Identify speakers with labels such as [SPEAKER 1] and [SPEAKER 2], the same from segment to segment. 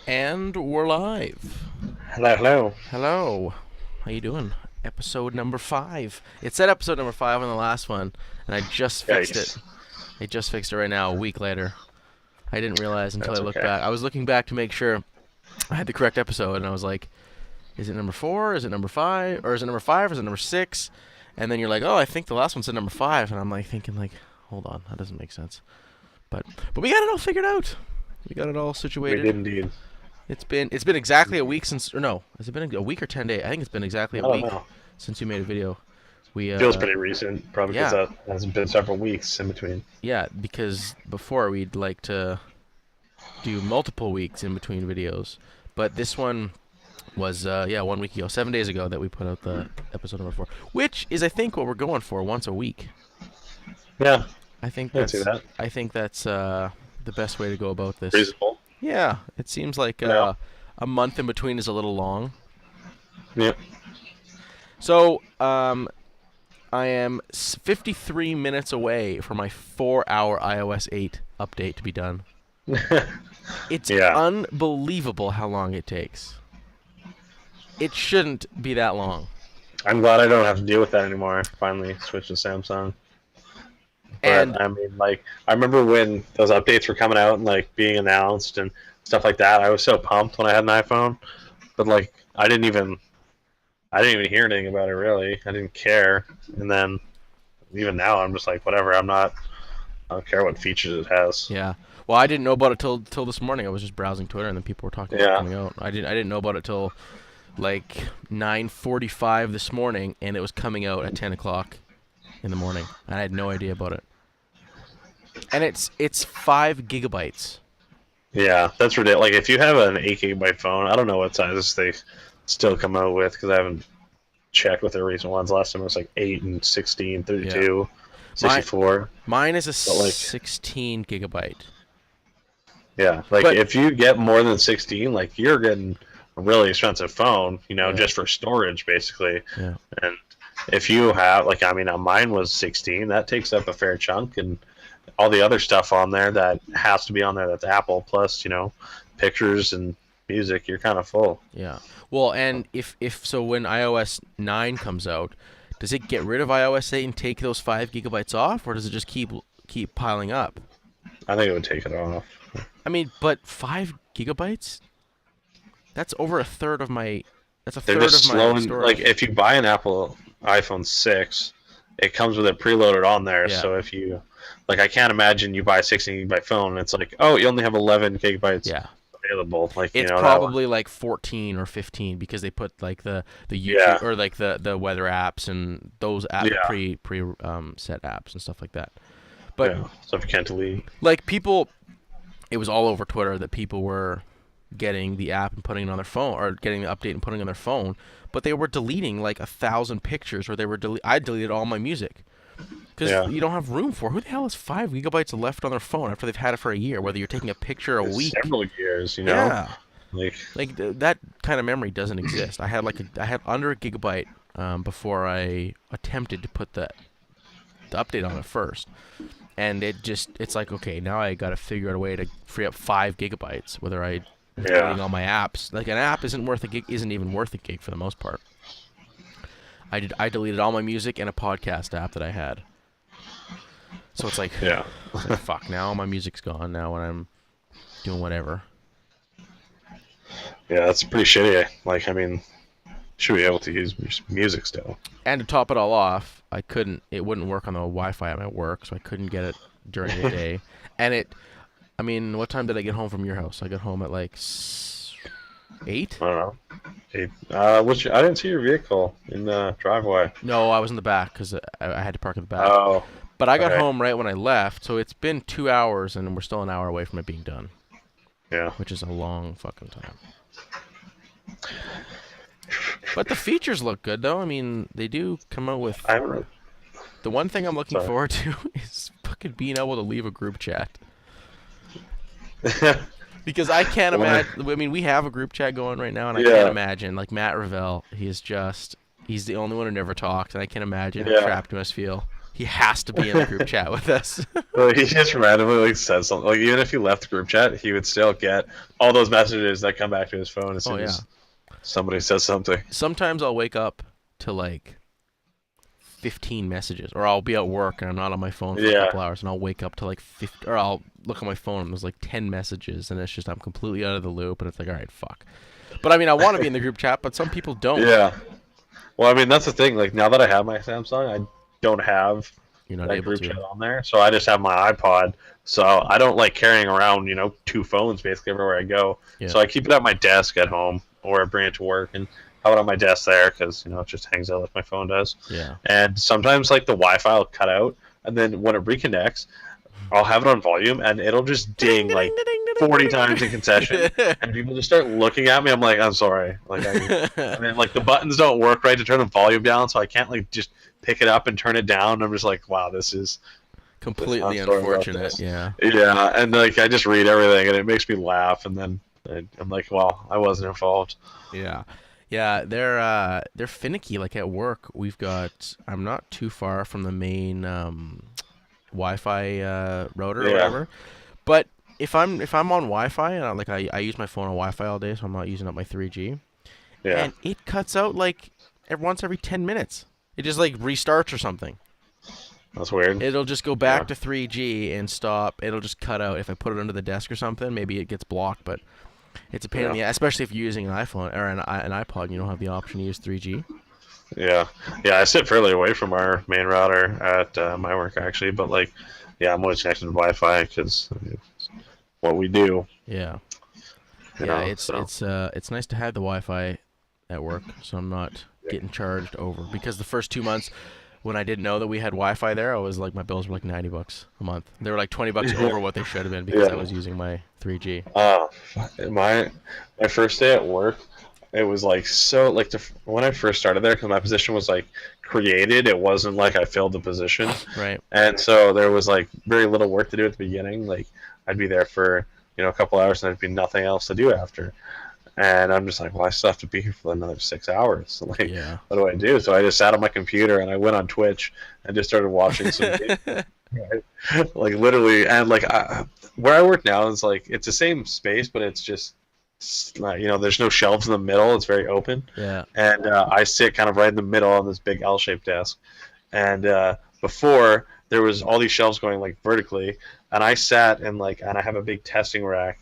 [SPEAKER 1] And we're live.
[SPEAKER 2] Hello, hello.
[SPEAKER 1] Hello. How you doing? Episode number 5. It said episode number 5 on the last one, and I just fixed it.
[SPEAKER 2] Yikes.
[SPEAKER 1] I just fixed it right now, a week later. I didn't realize until I
[SPEAKER 2] That's
[SPEAKER 1] looked
[SPEAKER 2] okay.
[SPEAKER 1] back. I was looking back to make sure I had the correct episode, and I was like, is it number 4? Is it number 5? Or is it number 5? Or is it number 6? And then you're like, oh, I think the last one said number 5, and I'm like thinking like, hold on, that doesn't make sense. But we got it all figured out. We got it all
[SPEAKER 2] We
[SPEAKER 1] situated.
[SPEAKER 2] did indeed.
[SPEAKER 1] It's been exactly a week since, or no, has it been a week or 10 days? I think it's been exactly
[SPEAKER 2] I
[SPEAKER 1] a
[SPEAKER 2] don't
[SPEAKER 1] week
[SPEAKER 2] know.
[SPEAKER 1] since you made a video. We
[SPEAKER 2] Feels pretty recent, probably because
[SPEAKER 1] yeah,
[SPEAKER 2] that hasn't been several weeks in between.
[SPEAKER 1] yeah, because before we'd like to do multiple weeks in between videos, but this one was 1 week ago, 7 days ago that we put out the episode number 4, which is I think what we're going for, once a week.
[SPEAKER 2] Yeah,
[SPEAKER 1] I think
[SPEAKER 2] I can see
[SPEAKER 1] that's
[SPEAKER 2] that.
[SPEAKER 1] I think that's the best way to go about this.
[SPEAKER 2] Reasonable.
[SPEAKER 1] Yeah, it seems like
[SPEAKER 2] Yeah.
[SPEAKER 1] a month in between is a little long.
[SPEAKER 2] Yeah.
[SPEAKER 1] So, I am 53 minutes away from my 4-hour iOS 8 update to be done. It's
[SPEAKER 2] Yeah.
[SPEAKER 1] unbelievable how long it takes. It shouldn't be that long.
[SPEAKER 2] I'm glad I don't have to deal with that anymore. Finally switched to Samsung.
[SPEAKER 1] And
[SPEAKER 2] But I mean, like, I remember when those updates were coming out and like being announced and stuff like that. I was so pumped when I had an iPhone, but like, I didn't even hear anything about it really. I didn't care. And then even now, I'm just like, whatever. I don't care what features it has.
[SPEAKER 1] yeah, well, I didn't know about it till this morning. I was just browsing Twitter, and then people were talking about it
[SPEAKER 2] Yeah.
[SPEAKER 1] coming out. I didn't know about it till like 9:45 this morning, and it was coming out at 10 o'clock in the morning, and I had no idea about it. And it's 5 GB.
[SPEAKER 2] Yeah, that's ridiculous. Like, if you have an 8 GB phone, I don't know what sizes they still come out with because I haven't checked with their recent ones. Last time it was like 8 and 16,
[SPEAKER 1] Yeah.
[SPEAKER 2] 32,
[SPEAKER 1] My
[SPEAKER 2] 64.
[SPEAKER 1] mine is a
[SPEAKER 2] But, like,
[SPEAKER 1] 16 GB.
[SPEAKER 2] Yeah, like
[SPEAKER 1] But
[SPEAKER 2] if you get more than 16, like you're getting a really expensive phone,
[SPEAKER 1] yeah,
[SPEAKER 2] just for storage basically.
[SPEAKER 1] yeah,
[SPEAKER 2] And if you have, like, I mean, mine was 16, that takes up a fair chunk, and all the other stuff on there that has to be on there that's Apple plus, pictures and music, you're kind of full.
[SPEAKER 1] yeah. Well, and if so, when iOS 9 comes out, does it get rid of iOS 8 and take those 5 GB off, or does it just keep piling up?
[SPEAKER 2] I think it would take it off.
[SPEAKER 1] I mean, but 5 GB? That's over a third of my. That's a
[SPEAKER 2] They're
[SPEAKER 1] third
[SPEAKER 2] just
[SPEAKER 1] of my
[SPEAKER 2] slowing, like,
[SPEAKER 1] storage.
[SPEAKER 2] if you buy an Apple iPhone 6, it comes with it preloaded on there.
[SPEAKER 1] Yeah,
[SPEAKER 2] So if you, like, I can't imagine you buy a 16 GB phone and it's like, oh, you only have 11 gigabytes
[SPEAKER 1] yeah.
[SPEAKER 2] available. Like,
[SPEAKER 1] It's
[SPEAKER 2] that one.
[SPEAKER 1] probably like 14 or 15 because they put like the
[SPEAKER 2] Yeah.
[SPEAKER 1] YouTube or like the weather apps and those
[SPEAKER 2] Yeah.
[SPEAKER 1] pre set apps and stuff like that. But
[SPEAKER 2] Yeah. So if you can't delete.
[SPEAKER 1] like people, it was all over Twitter that people were getting the app and putting it on their phone, or getting the update and putting it on their phone, but they were deleting like 1,000 pictures, or I deleted all my music because
[SPEAKER 2] Yeah.
[SPEAKER 1] you don't have room for. Who the hell has 5 GB left on their phone after they've had it for a year? Whether you're taking a picture a
[SPEAKER 2] It's
[SPEAKER 1] week,
[SPEAKER 2] several years,
[SPEAKER 1] yeah,
[SPEAKER 2] Like,
[SPEAKER 1] like that kind of memory doesn't exist. I had under a gigabyte before I attempted to put the update on it first. And it's like, okay, now I got to figure out a way to free up 5 GB. Whether I deleting
[SPEAKER 2] yeah.
[SPEAKER 1] all my apps, like an app isn't even worth a gig for the most part. I deleted all my music and a podcast app that I had. So it's like,
[SPEAKER 2] Yeah.
[SPEAKER 1] fuck. Now my music's gone. Now when I'm doing whatever.
[SPEAKER 2] Yeah, that's pretty shitty. Like, I mean, should be able to use music still.
[SPEAKER 1] And to top it all off, I couldn't. It wouldn't work on the Wi-Fi at my work, so I couldn't get it during the day. And I mean, what time did I get home from your house? I got home at like 8.
[SPEAKER 2] I don't know. Hey, I didn't see your vehicle in the driveway.
[SPEAKER 1] No, I was in the back because I had to park in the back.
[SPEAKER 2] Oh,
[SPEAKER 1] But I got
[SPEAKER 2] okay.
[SPEAKER 1] home right when I left, so it's been 2 hours, and we're still an hour away from it being done,
[SPEAKER 2] Yeah.
[SPEAKER 1] which is a long fucking time. But the features look good, though. I mean, they do come out with.
[SPEAKER 2] I haven't.
[SPEAKER 1] The one thing I'm looking
[SPEAKER 2] Sorry.
[SPEAKER 1] forward to is fucking being able to leave a group chat. Because I can't imagine. I mean, we have a group chat going right now, and I can't
[SPEAKER 2] Yeah.
[SPEAKER 1] imagine. Like Matt Revell, he's the only one who never talks, and I can imagine how
[SPEAKER 2] Yeah.
[SPEAKER 1] trapped he must feel. He has to be in the group chat with us.
[SPEAKER 2] Like, he just randomly like says something. Like even if he left the group chat, he would still get all those messages that come back to his phone as soon as somebody says something.
[SPEAKER 1] Sometimes I'll wake up to like 15 messages, or I'll be at work and I'm not on my phone for a couple hours, and I'll wake up to like 50, or I'll look at my phone and there's like 10 messages, and it's just I'm completely out of the loop, and it's like, all right, fuck. But I mean, I want to be in the group chat, but some people don't.
[SPEAKER 2] Yeah. Well, I mean, that's the thing. Like now that I have my Samsung, I don't have
[SPEAKER 1] You're not
[SPEAKER 2] that
[SPEAKER 1] able
[SPEAKER 2] group
[SPEAKER 1] to.
[SPEAKER 2] chat on there, so I just have my iPod. So I don't like carrying around, 2 phones basically everywhere I go.
[SPEAKER 1] Yeah.
[SPEAKER 2] So I keep it at my desk at home, or I bring it to work and have it on my desk there because it just hangs out like my phone does.
[SPEAKER 1] Yeah.
[SPEAKER 2] And sometimes like the Wi-Fi will cut out, and then when it reconnects, I'll have it on volume, and it'll just ding like 40 times in concession, and people just start looking at me. I'm like, I'm sorry, like I mean, like the buttons don't work right to turn the volume down, so I can't like just pick it up and turn it down. I'm just like, wow, this is
[SPEAKER 1] completely unfortunate. Yeah.
[SPEAKER 2] Yeah, and like I just read everything, and it makes me laugh, and then I'm like, well, I wasn't involved.
[SPEAKER 1] Yeah. Yeah, they're finicky. Like at work, I'm not too far from the main Wi-Fi router or whatever. But if I'm on Wi-Fi and I use my phone on Wi-Fi all day, so I'm not using up my 3G.
[SPEAKER 2] Yeah.
[SPEAKER 1] And it cuts out like once every 10 minutes. It just like restarts or something.
[SPEAKER 2] That's weird.
[SPEAKER 1] It'll just go back to 3G and stop. It'll just cut out. If I put it under the desk or something, maybe it gets blocked, but it's a pain in the ass, especially if you're using an iPhone or an iPod and you don't have the option to use 3G.
[SPEAKER 2] Yeah, I sit fairly away from our main router at my work actually, but like, yeah, I'm always connected to Wi-Fi because what we do.
[SPEAKER 1] Yeah. It's nice to have the Wi-Fi at work, so I'm not getting charged over. Because the first 2 months, when I didn't know that we had Wi-Fi there, I was like, my bills were like $90 a month. They were like $20 over what they should have been because I was using my 3G.
[SPEAKER 2] My first day at work, it was like so like when I first started there, because my position was like created, it wasn't like I filled the position,
[SPEAKER 1] right?
[SPEAKER 2] And so there was like very little work to do at the beginning. Like I'd be there for a couple hours, and there'd be nothing else to do after. And I'm just like, well, I still have to be here for another 6 hours. Like, what do I do? So I just sat on my computer and I went on Twitch and just started watching some videos. Right? Like literally, and like where I work now is like it's the same space, but it's just there's no shelves in the middle. It's very open.
[SPEAKER 1] Yeah.
[SPEAKER 2] And I sit kind of right in the middle on this big L-shaped desk. And before there was all these shelves going like vertically, and I sat and I have a big testing rack.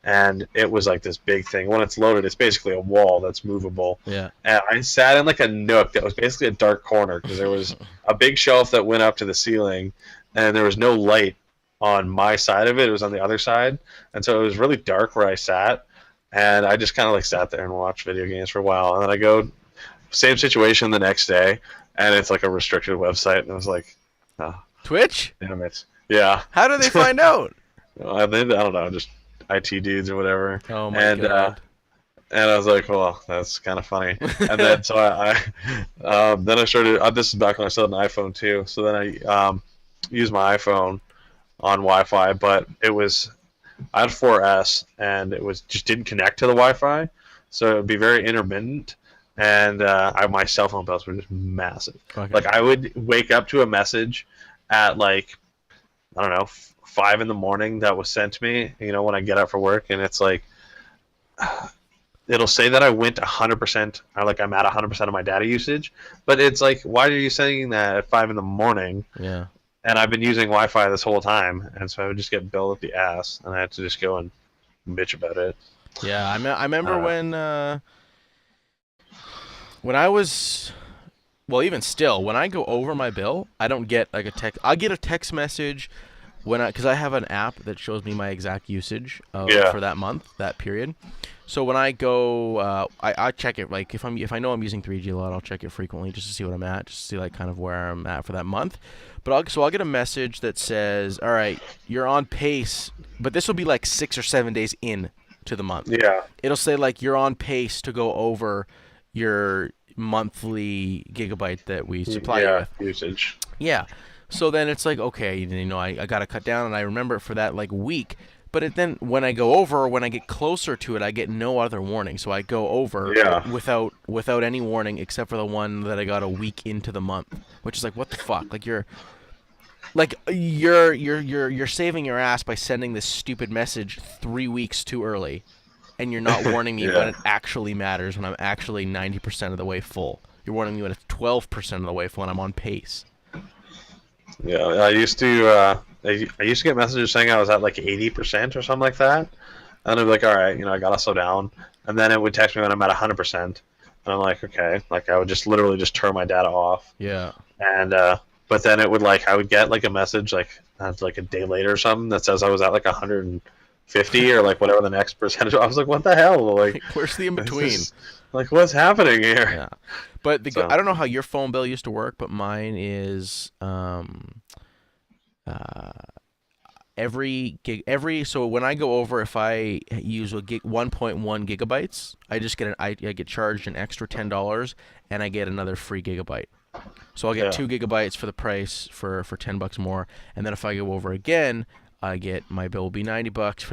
[SPEAKER 2] And it was like this big thing. When it's loaded, it's basically a wall that's movable.
[SPEAKER 1] Yeah.
[SPEAKER 2] And I sat in like a nook that was basically a dark corner because there was a big shelf that went up to the ceiling, and there was no light on my side of it. It was on the other side, and so it was really dark where I sat. And I just kind of like sat there and watched video games for a while. And then I go, same situation the next day, and it's like a restricted website, and I was like, oh,
[SPEAKER 1] Twitch?
[SPEAKER 2] Damn it. Yeah.
[SPEAKER 1] How do they find out?
[SPEAKER 2] I don't know, just IT dudes or whatever.
[SPEAKER 1] Oh my god!
[SPEAKER 2] And I was like, well, that's kind of funny. And then so then I started. This is back when I still had an iPhone too. So then I used my iPhone on Wi-Fi, but I had 4S, and it just didn't connect to the Wi-Fi, so it would be very intermittent. And my cell phone bills were just massive.
[SPEAKER 1] Okay.
[SPEAKER 2] Like I would wake up to a message at like, I don't know, 5 a.m. that was sent to me, when I get up for work, and it's like, it'll say that I went 100%, or like I'm at 100% of my data usage, but it's like, why are you saying that at 5 a.m?
[SPEAKER 1] Yeah.
[SPEAKER 2] And I've been using Wi-Fi this whole time, and so I would just get billed up the ass, and I had to just go and bitch about it.
[SPEAKER 1] Yeah, I remember when I was, well, even still, when I go over my bill, I don't get like a text. I get a text message because I have an app that shows me my exact usage for that month, that period. So when I go, I check it. Like if I know I'm using 3G a lot, I'll check it frequently just to see what I'm at, just to see like kind of where I'm at for that month. But I'll get a message that says, "All right, you're on pace," but this will be like 6 or 7 days in to the month.
[SPEAKER 2] Yeah.
[SPEAKER 1] It'll say like you're on pace to go over your monthly gigabyte that we supply you with.
[SPEAKER 2] Usage.
[SPEAKER 1] Yeah. So then it's like, okay, I got to cut down, and I remember it for that like week. But then when I go over, or when I get closer to it, I get no other warning. So I go over without any warning except for the one that I got a week into the month, which is like, what the fuck? Like Like you're saving your ass by sending this stupid message 3 weeks too early, and you're not warning me when
[SPEAKER 2] Yeah.
[SPEAKER 1] it actually matters, when I'm actually 90% of the way full. You're warning me when it's 12% of the way full and I'm on pace.
[SPEAKER 2] Yeah, I used to I used to get messages saying I was at like 80% or something like that, and I'd be like, all right, I gotta slow down, and then it would text me when I'm at 100%, and I'm like, okay, like I would just literally just turn my data off,
[SPEAKER 1] Yeah.
[SPEAKER 2] and but then it would like I would get like a message like a day later or something that says I was at like 150 or like whatever the next percentage. I was like, what the hell? Like,
[SPEAKER 1] Where's the in
[SPEAKER 2] this
[SPEAKER 1] between?
[SPEAKER 2] is- like what's happening here?
[SPEAKER 1] Yeah. But
[SPEAKER 2] So
[SPEAKER 1] I don't know how your phone bill used to work, but mine is so when I go over, if I use 1.1 gigabytes, I just get I get charged an extra $10 and I get another free gigabyte. So I'll get
[SPEAKER 2] Yeah.
[SPEAKER 1] 2 gigabytes for the price for $10 more, and then if I go over again, my bill will be $90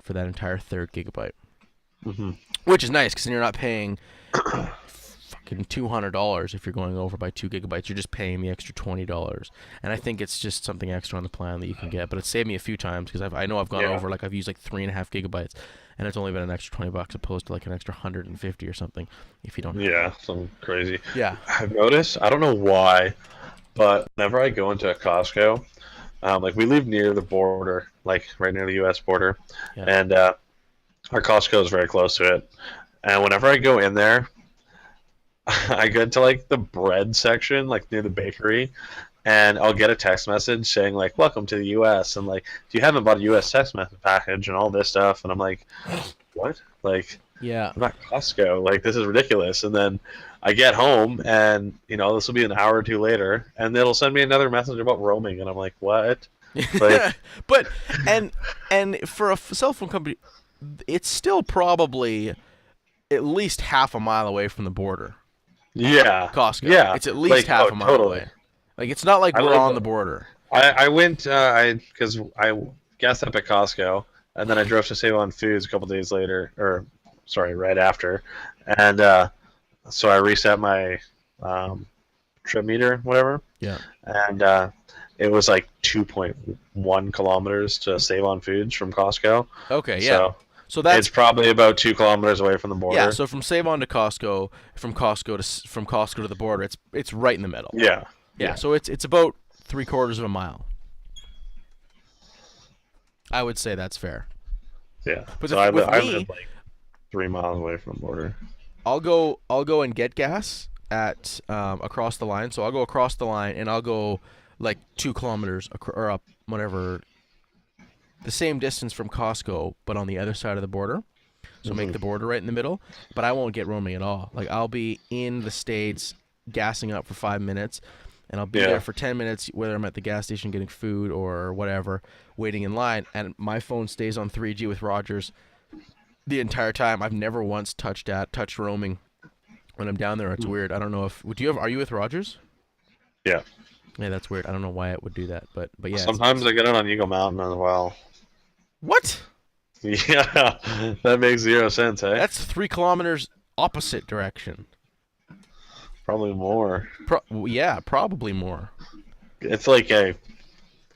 [SPEAKER 1] for that entire third gigabyte,
[SPEAKER 2] hmm
[SPEAKER 1] which is nice because then you're not paying fucking $200 if you're going over by 2 gigabytes. You're just paying the extra $20, and I think it's just something extra on the plan that you can get. But it saved me a few times because I know I've gone
[SPEAKER 2] Yeah.
[SPEAKER 1] over, like I've used like 3.5 gigabytes, and it's only been an extra $20 opposed to like an extra 150 or something if you don't.
[SPEAKER 2] Yeah, some crazy.
[SPEAKER 1] Yeah.
[SPEAKER 2] I've noticed, I don't know why, but whenever I go into a Costco, like we live near the border, like right near the U.S. border,
[SPEAKER 1] Yeah.
[SPEAKER 2] and our Costco is very close to it. And whenever I go in there, I get to like the bread section, like near the bakery, and I'll get a text message saying like, "Welcome to the U.S." and like, "Do you haven't bought a U.S. text message package?" and all this stuff, and I'm like, "What?" Like,
[SPEAKER 1] Yeah.
[SPEAKER 2] I'm at Costco. Like, this is ridiculous. And then I get home, and this will be an hour or two later, and it'll send me another message about roaming, and I'm like, what? Like,
[SPEAKER 1] But and for a cell phone company, it's still probably at least half a mile away from the border.
[SPEAKER 2] yeah,
[SPEAKER 1] Costco.
[SPEAKER 2] yeah,
[SPEAKER 1] It's at least
[SPEAKER 2] like,
[SPEAKER 1] half
[SPEAKER 2] oh,
[SPEAKER 1] a mile
[SPEAKER 2] totally.
[SPEAKER 1] away. Like it's not like
[SPEAKER 2] I
[SPEAKER 1] we're
[SPEAKER 2] live-
[SPEAKER 1] on the border.
[SPEAKER 2] I went, because I gassed up at Costco, and then I drove to Save on Foods a couple days later, or sorry, right after, and so I reset my trip meter, whatever,
[SPEAKER 1] Yeah.
[SPEAKER 2] and it was like 2.1 kilometers to Save on Foods from Costco.
[SPEAKER 1] Okay. Yeah.
[SPEAKER 2] So
[SPEAKER 1] So that's
[SPEAKER 2] it's probably about 2 kilometers away from the border.
[SPEAKER 1] yeah. So from Save On to Costco, from Costco to the border, it's right in the middle.
[SPEAKER 2] Yeah.
[SPEAKER 1] Yeah. So it's about 3/4 of a mile. I would say that's fair.
[SPEAKER 2] Yeah.
[SPEAKER 1] But
[SPEAKER 2] so
[SPEAKER 1] with
[SPEAKER 2] I
[SPEAKER 1] me-
[SPEAKER 2] live like 3 miles away from the border.
[SPEAKER 1] I'll go and get gas at across the line. So I'll go across the line and I'll go like 2 kilometers or up whatever, the same distance from Costco, but on the other side of the border. So make the border right in the middle. But I won't get roaming at all. Like I'll be in the States gassing up for 5 minutes, and I'll be
[SPEAKER 2] Yeah.
[SPEAKER 1] there for 10 minutes, whether I'm at the gas station getting food or whatever, waiting in line. And my phone stays on 3G with Rogers the entire time. I've never once touched roaming when I'm down there. It's weird. I don't know if are you with Rogers?
[SPEAKER 2] Yeah.
[SPEAKER 1] Yeah, that's weird. I don't know why it would do that, but yeah. it's-
[SPEAKER 2] Sometimes I get it on Eagle Mountain as well.
[SPEAKER 1] What?
[SPEAKER 2] Yeah. That makes 0 sense, eh?
[SPEAKER 1] That's 3 kilometers opposite direction.
[SPEAKER 2] Probably more.
[SPEAKER 1] Yeah, probably more.
[SPEAKER 2] It's like a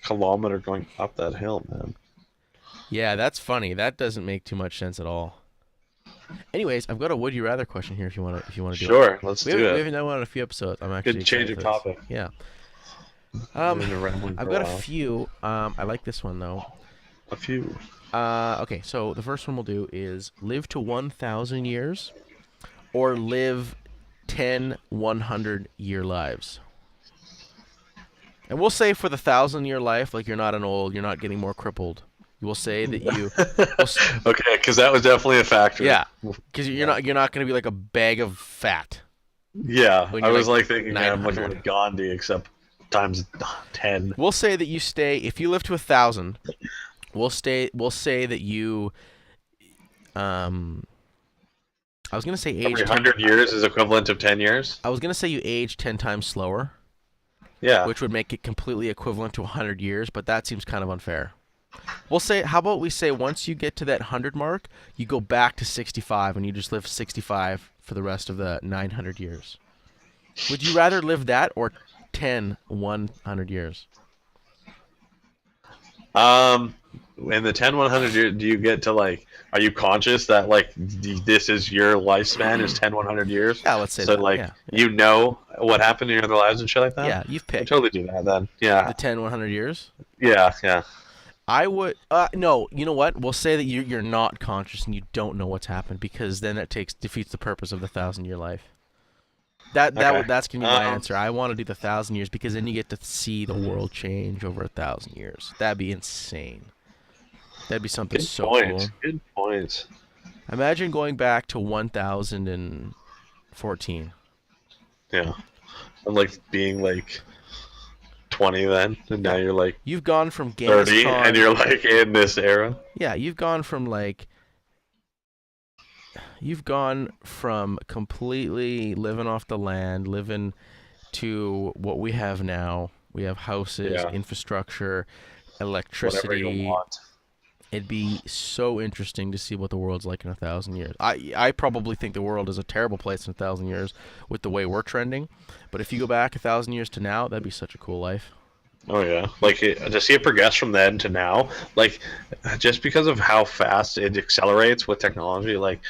[SPEAKER 2] kilometer going up that hill, man.
[SPEAKER 1] Yeah, that's funny. That doesn't make too much sense at all. Anyways, I've got a would you rather question here if you want to do it.
[SPEAKER 2] Sure, let's
[SPEAKER 1] We
[SPEAKER 2] do
[SPEAKER 1] haven't
[SPEAKER 2] it.
[SPEAKER 1] done one in a few episodes. I'm actually
[SPEAKER 2] Good change
[SPEAKER 1] excited
[SPEAKER 2] of
[SPEAKER 1] for this.
[SPEAKER 2] topic.
[SPEAKER 1] Yeah.
[SPEAKER 2] We've been rambling
[SPEAKER 1] I've
[SPEAKER 2] for
[SPEAKER 1] got a
[SPEAKER 2] while.
[SPEAKER 1] few. I like this one though.
[SPEAKER 2] A few.
[SPEAKER 1] Okay, so the first one we'll do is live to 1,000 years or live 10 100-year lives. And we'll say for the 1,000-year life, like you're not getting more crippled. We'll say that you,
[SPEAKER 2] Okay, because that was definitely a factor.
[SPEAKER 1] yeah, because you're not going to be like a bag of fat.
[SPEAKER 2] Yeah,
[SPEAKER 1] When
[SPEAKER 2] I
[SPEAKER 1] you're
[SPEAKER 2] was
[SPEAKER 1] like
[SPEAKER 2] like thinking I'm like
[SPEAKER 1] 900.
[SPEAKER 2] Gandhi, except times 10.
[SPEAKER 1] We'll say that you stay, if you live to 1,000, we'll say that you, I was going to say age
[SPEAKER 2] Every 100 years is equivalent of 10 years.
[SPEAKER 1] I was going to say you age 10 times slower,
[SPEAKER 2] Yeah.
[SPEAKER 1] which would make it completely equivalent to 100 years, but that seems kind of unfair. We'll say, how about we say once you get to that 100 mark, you go back to 65 and you just live 65 for the rest of the 900 years. Would you rather live that or 10 100 years?
[SPEAKER 2] In the 10-100 year, do you get to like? Are you conscious that like this is your lifespan is 10-100 years?
[SPEAKER 1] Yeah, let's say
[SPEAKER 2] So
[SPEAKER 1] that.
[SPEAKER 2] like
[SPEAKER 1] Yeah, yeah.
[SPEAKER 2] you know what happened in your other lives and shit like that.
[SPEAKER 1] Yeah, you've
[SPEAKER 2] I would
[SPEAKER 1] picked
[SPEAKER 2] totally do that then.
[SPEAKER 1] the
[SPEAKER 2] Yeah,
[SPEAKER 1] 10, 100 years.
[SPEAKER 2] yeah, yeah.
[SPEAKER 1] I would no, you know what? We'll say that you're not conscious and you don't know what's happened because then that defeats the purpose of the 1,000-year life.
[SPEAKER 2] Okay.
[SPEAKER 1] That's gonna be my
[SPEAKER 2] Um,
[SPEAKER 1] answer. I want to do the 1,000 years because then you get to see the world change over 1,000 years. That'd be insane. That'd be something
[SPEAKER 2] Good
[SPEAKER 1] so
[SPEAKER 2] point.
[SPEAKER 1] cool.
[SPEAKER 2] Good point.
[SPEAKER 1] Imagine going back to 1014.
[SPEAKER 2] Yeah, and like being like 20 then, and now you're like
[SPEAKER 1] You've gone from Genghis
[SPEAKER 2] 30,
[SPEAKER 1] Khan.
[SPEAKER 2] and you're like in this era.
[SPEAKER 1] Yeah, you've gone from completely living off the land, living to what we have now. We have houses,
[SPEAKER 2] Yeah.
[SPEAKER 1] infrastructure,
[SPEAKER 2] Whatever you
[SPEAKER 1] electricity.
[SPEAKER 2] want.
[SPEAKER 1] It'd be so interesting to see what the world's like in 1,000 years. I probably think the world is a terrible place in 1,000 years with the way we're trending. But if you go back 1,000 years to now, that'd be such a cool life.
[SPEAKER 2] Oh yeah, like to see it progress from then to now, like just because of how fast it accelerates with technology, like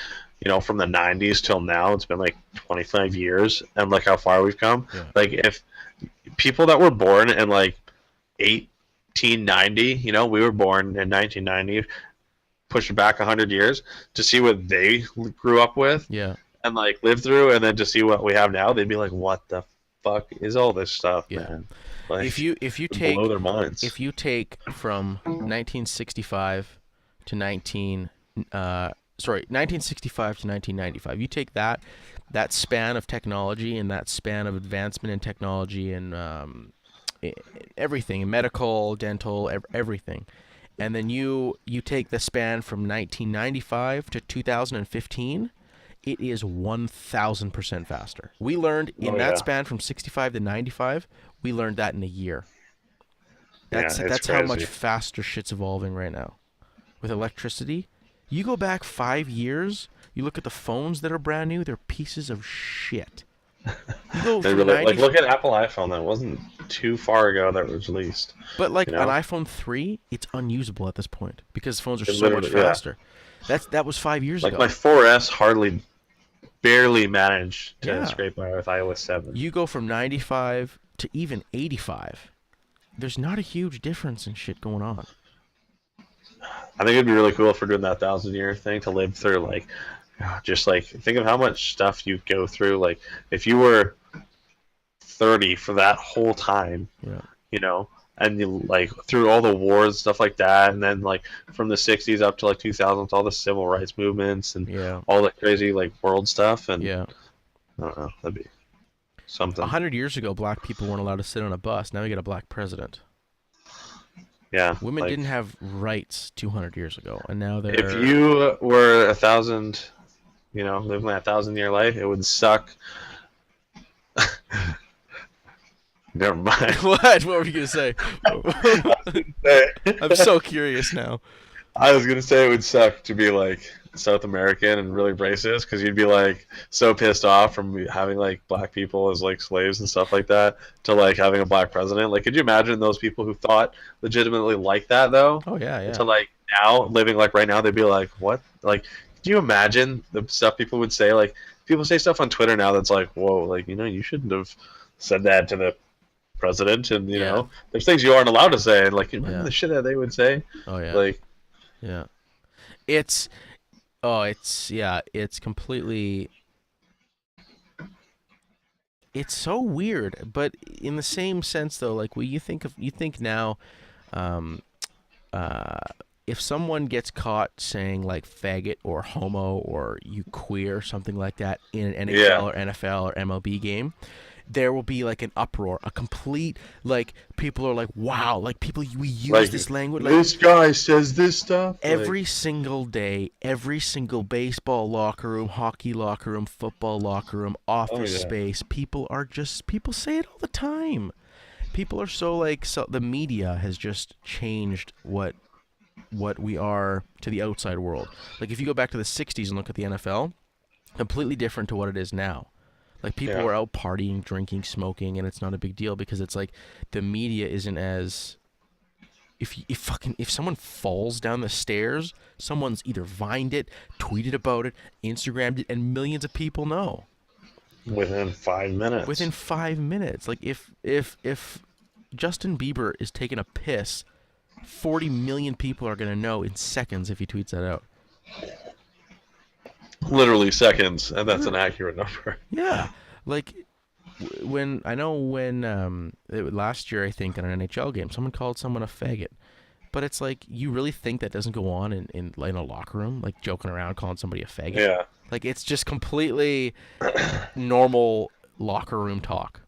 [SPEAKER 2] from the 90s till now, it's been like 25 years, and like how far we've come.
[SPEAKER 1] Yeah.
[SPEAKER 2] Like if people that were born in like 1890, we were born in 1990, push it back 100 years to see what they grew up with
[SPEAKER 1] Yeah.
[SPEAKER 2] and like lived through, and then to see what we have now, they'd be like, "What the fuck is all this stuff,
[SPEAKER 1] Yeah.
[SPEAKER 2] man?" Like,
[SPEAKER 1] If you
[SPEAKER 2] it'd blow their minds.
[SPEAKER 1] if you take from 1965 to 1965 to 1995, you take that span of technology and that span of advancement in technology and everything, medical, dental, everything. And then you take the span from 1995 to 2015, it is 1,000% faster. We learned in that span from 65 to 95, we learned that in a year. That's
[SPEAKER 2] it's
[SPEAKER 1] how much
[SPEAKER 2] crazy.
[SPEAKER 1] faster shit's evolving right now. With electricity, you go back 5 years, you look at the phones that are brand new, they're pieces of shit. You go
[SPEAKER 2] They
[SPEAKER 1] from
[SPEAKER 2] really
[SPEAKER 1] 90
[SPEAKER 2] like look at Apple iPhone. That wasn't too far ago that was released.
[SPEAKER 1] But like
[SPEAKER 2] you know?
[SPEAKER 1] an iPhone 3, it's unusable at this point because phones are
[SPEAKER 2] It
[SPEAKER 1] so much
[SPEAKER 2] literally- yeah.
[SPEAKER 1] faster. That was 5 years
[SPEAKER 2] Like
[SPEAKER 1] ago.
[SPEAKER 2] my 4S barely managed to
[SPEAKER 1] Yeah.
[SPEAKER 2] scrape by with iOS 7.
[SPEAKER 1] You go from 95 to even 85. There's not a huge difference in shit going on.
[SPEAKER 2] I think it'd be really cool if we're doing that 1,000-year thing to live through. Like, just like think of how much stuff you go through. Like, if you were 30 for that whole time,
[SPEAKER 1] Yeah.
[SPEAKER 2] And you like through all the wars and stuff like that, and then like from the 60s up to like 2000s, all the civil rights movements and
[SPEAKER 1] Yeah.
[SPEAKER 2] all the crazy like world stuff. And
[SPEAKER 1] Yeah.
[SPEAKER 2] I don't know, that'd be something.
[SPEAKER 1] 100 years ago, black people weren't allowed to sit on a bus. Now we get a black president.
[SPEAKER 2] Yeah,
[SPEAKER 1] Women
[SPEAKER 2] like,
[SPEAKER 1] didn't have rights 200 years ago, and now they're.
[SPEAKER 2] if you were 1,000, living that 1,000-year life, it would suck. Never mind.
[SPEAKER 1] What were you gonna say? I'm so curious now.
[SPEAKER 2] I was gonna say it would suck to be like South American and really racist because you'd be like so pissed off from having like black people as like slaves and stuff like that to like having a black president. Like, could you imagine those people who thought legitimately like that though?
[SPEAKER 1] Oh yeah, yeah.
[SPEAKER 2] To like now living like right now, they'd be like, what? Like, could you imagine the stuff people would say? Like, people say stuff on Twitter now that's like, whoa, like you shouldn't have said that to the president, and there's things you aren't allowed to say, and like you remember the shit that they would say.
[SPEAKER 1] Oh yeah.
[SPEAKER 2] Like,
[SPEAKER 1] Yeah. It's completely it's so weird, but in the same sense though, like you think now if someone gets caught saying like faggot or homo or you queer, something like that in an NHL or NFL or MLB game, there will be like an uproar, a complete like people are like, wow, like people we use
[SPEAKER 2] like,
[SPEAKER 1] this language like
[SPEAKER 2] this guy says this stuff
[SPEAKER 1] every single day, every single baseball locker room, hockey locker room, football locker room, office space, people say it all the time. People are so the media has just changed what we are to the outside world. Like if you go back to the 60s and look at the NFL, completely different to what it is now. Like people were out partying, drinking, smoking, and it's not a big deal because it's like the media isn't as if someone falls down the stairs, someone's either vined it, tweeted about it, Instagrammed it, and millions of people know
[SPEAKER 2] Within 5 minutes.
[SPEAKER 1] within 5 minutes. Like if Justin Bieber is taking a piss, 40 million people are gonna know in seconds if he tweets that out.
[SPEAKER 2] Literally seconds, and that's an accurate number.
[SPEAKER 1] Yeah, like when last year I think in an NHL game someone called someone a faggot, but it's like you really think that doesn't go on in a locker room, like joking around calling somebody a faggot?
[SPEAKER 2] Yeah.
[SPEAKER 1] Like it's just completely normal locker room talk.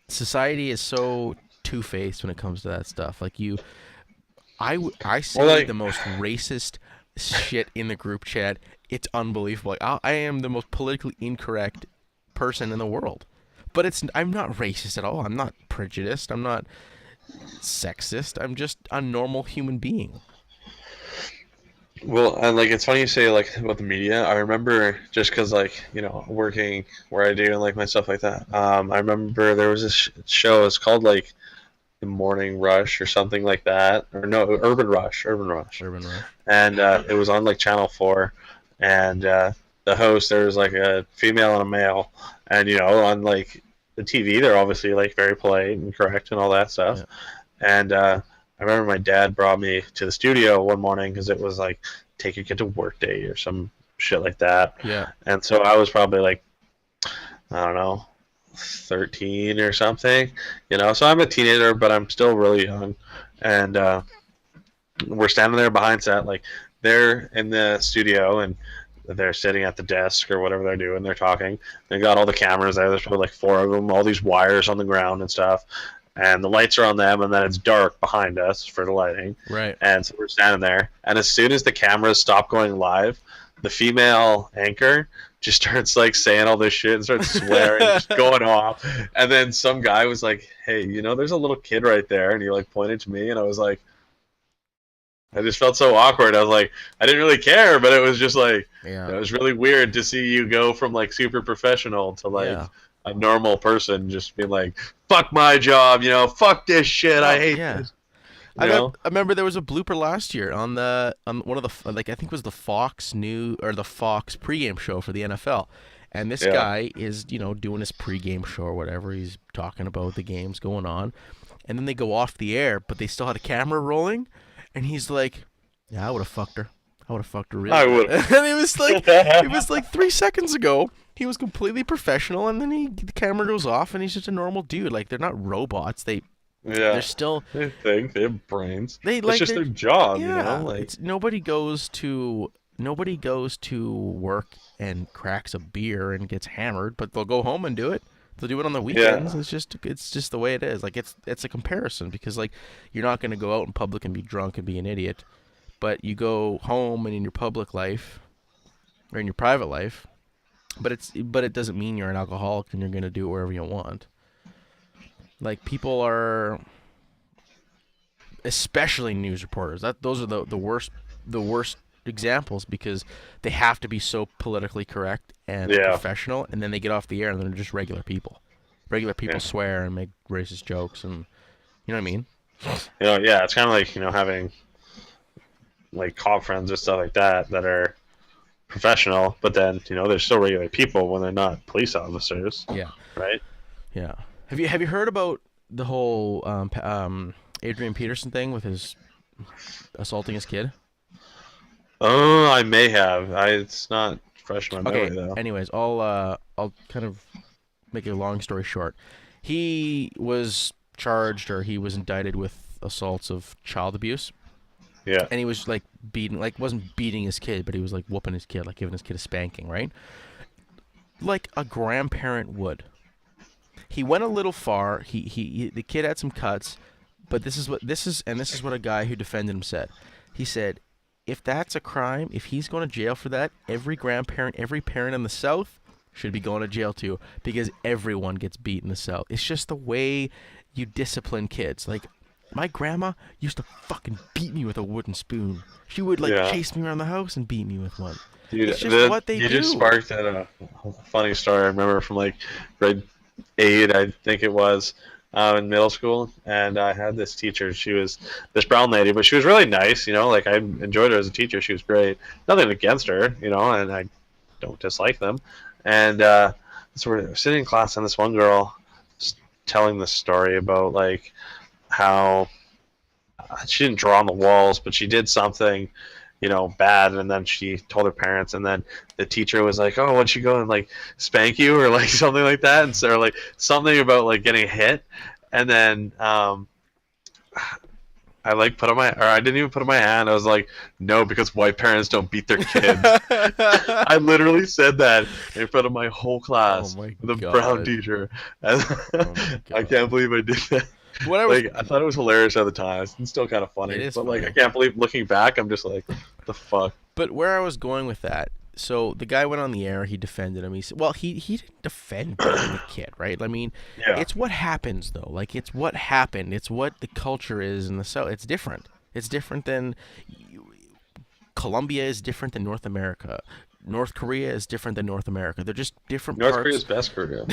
[SPEAKER 1] Society is so two-faced when it comes to that stuff. Like I say
[SPEAKER 2] Well, like-
[SPEAKER 1] the most racist shit in the group chat. It's unbelievable. Like, I am the most politically incorrect person in the world, but I'm not racist at all. I'm not prejudiced. I'm not sexist. I'm just a normal human being.
[SPEAKER 2] Well, and like it's funny you say like about the media. I remember just because like working where I do and like my stuff like that. I remember there was this show. It's called like The Morning Rush or something like that, or no, Urban Rush.
[SPEAKER 1] Urban Rush.
[SPEAKER 2] And it was on like Channel 4, and the host, there was like a female and a male, and on like the TV they're obviously like very polite and correct and all that stuff. Yeah. And I remember my dad brought me to the studio one morning because it was like take your kid to work day or some shit like that.
[SPEAKER 1] Yeah.
[SPEAKER 2] And so I was probably like, I don't know, 13 or something, so I'm a teenager, but I'm still really young. And we're standing there behind set, like they're in the studio and they're sitting at the desk or whatever they're doing. They're talking. They got all the cameras there. There's probably like 4 of them, all these wires on the ground and stuff. And the lights are on them, and then it's dark behind us for the lighting.
[SPEAKER 1] Right.
[SPEAKER 2] And so we're standing there. And as soon as the cameras stop going live, the female anchor just starts like saying all this shit and starts swearing, just going off. And then some guy was like, "Hey, there's a little kid right there," and he like pointed to me, and I was like, I just felt so awkward. I was like, I didn't really care, but it was just like, it was really weird to see you go from like super professional to like a normal person just being like, "Fuck my job," "Fuck this shit, I hate this."
[SPEAKER 1] I remember there was a blooper last year on one of the I think it was the Fox the Fox pregame show for the NFL, and this guy is doing his pregame show or whatever. He's talking about the games going on, and then they go off the air, but they still had a camera rolling, and he's like, "Yeah, I would have fucked her. I would have fucked her really."
[SPEAKER 2] I would.
[SPEAKER 1] And it was like 3 seconds ago. He was completely professional, and then the camera goes off, and he's just a normal dude. Like they're not robots. They're still.
[SPEAKER 2] They think they have brains.
[SPEAKER 1] It's
[SPEAKER 2] just their job,
[SPEAKER 1] nobody goes to work and cracks a beer and gets hammered, but they'll go home and do it. They'll do it on the weekends. Yeah. It's just the way it is. Like it's a comparison because like you're not going to go out in public and be drunk and be an idiot, but you go home and in your public life or in your private life, but it doesn't mean you're an alcoholic and you're going to do it wherever you want. Like people are, especially news reporters. Those are the worst examples because they have to be so politically correct and professional, and then they get off the air and they're just regular people. Regular people swear and make racist jokes, and you know what I mean.
[SPEAKER 2] It's kind of like having like cop friends or stuff like that are professional, but then they're still regular people when they're not police officers. Yeah. Right.
[SPEAKER 1] Yeah. Have you heard about the whole Adrian Peterson thing with his assaulting his kid?
[SPEAKER 2] Oh, I may have. It's not fresh in my memory though.
[SPEAKER 1] Anyways, I'll kind of make a long story short. He was charged or he was indicted with assaults of child abuse.
[SPEAKER 2] Yeah.
[SPEAKER 1] And he was like wasn't beating his kid, but he was like whooping his kid, like giving his kid a spanking, right? Like a grandparent would. He went a little far. The kid had some cuts, but this is what a guy who defended him said. He said, if that's a crime, if he's going to jail for that, every grandparent, every parent in the South should be going to jail too, because everyone gets beat in the South. It's just the way you discipline kids. Like, my grandma used to fucking beat me with a wooden spoon. She would chase me around the house and beat me with one.
[SPEAKER 2] Dude,
[SPEAKER 1] it's just what they do.
[SPEAKER 2] You just sparked a funny story I remember from like grade 8, I think it was. in middle school, and I had this teacher. She was this brown lady, but she was really nice. Like I enjoyed her as a teacher. She was great. Nothing against her, and I don't dislike them. And so we're sitting in class, and this one girl was telling this story about like how she didn't draw on the walls, but she did something, bad, and then she told her parents, and then the teacher was like, "Oh, what'd she go and like spank you or like something like that?" And so like something about like getting hit, and then I like put on my, or I didn't even put on my hand. I was like, "No, because white parents don't beat their kids." I literally said that in front of my whole class
[SPEAKER 1] Oh my
[SPEAKER 2] with a
[SPEAKER 1] God.
[SPEAKER 2] brown teacher. And
[SPEAKER 1] Oh my
[SPEAKER 2] I
[SPEAKER 1] God.
[SPEAKER 2] can't believe I did that.
[SPEAKER 1] What I was,
[SPEAKER 2] Like I thought it was hilarious at the time. It's still kind of funny,
[SPEAKER 1] It is
[SPEAKER 2] but like
[SPEAKER 1] funny.
[SPEAKER 2] I can't believe looking back, I'm just like, the fuck.
[SPEAKER 1] but where I was going with that. So the guy went on the air. He defended him. He said, "Well, he didn't defend beating the kid, right? I mean,
[SPEAKER 2] Yeah,
[SPEAKER 1] it's what happens though. Like it's what happened. It's what the culture is in the South. It's different. It's different than Colombia is different than North America. North Korea is different than North America. They're just different
[SPEAKER 2] North
[SPEAKER 1] parts.
[SPEAKER 2] Korea's best Korea.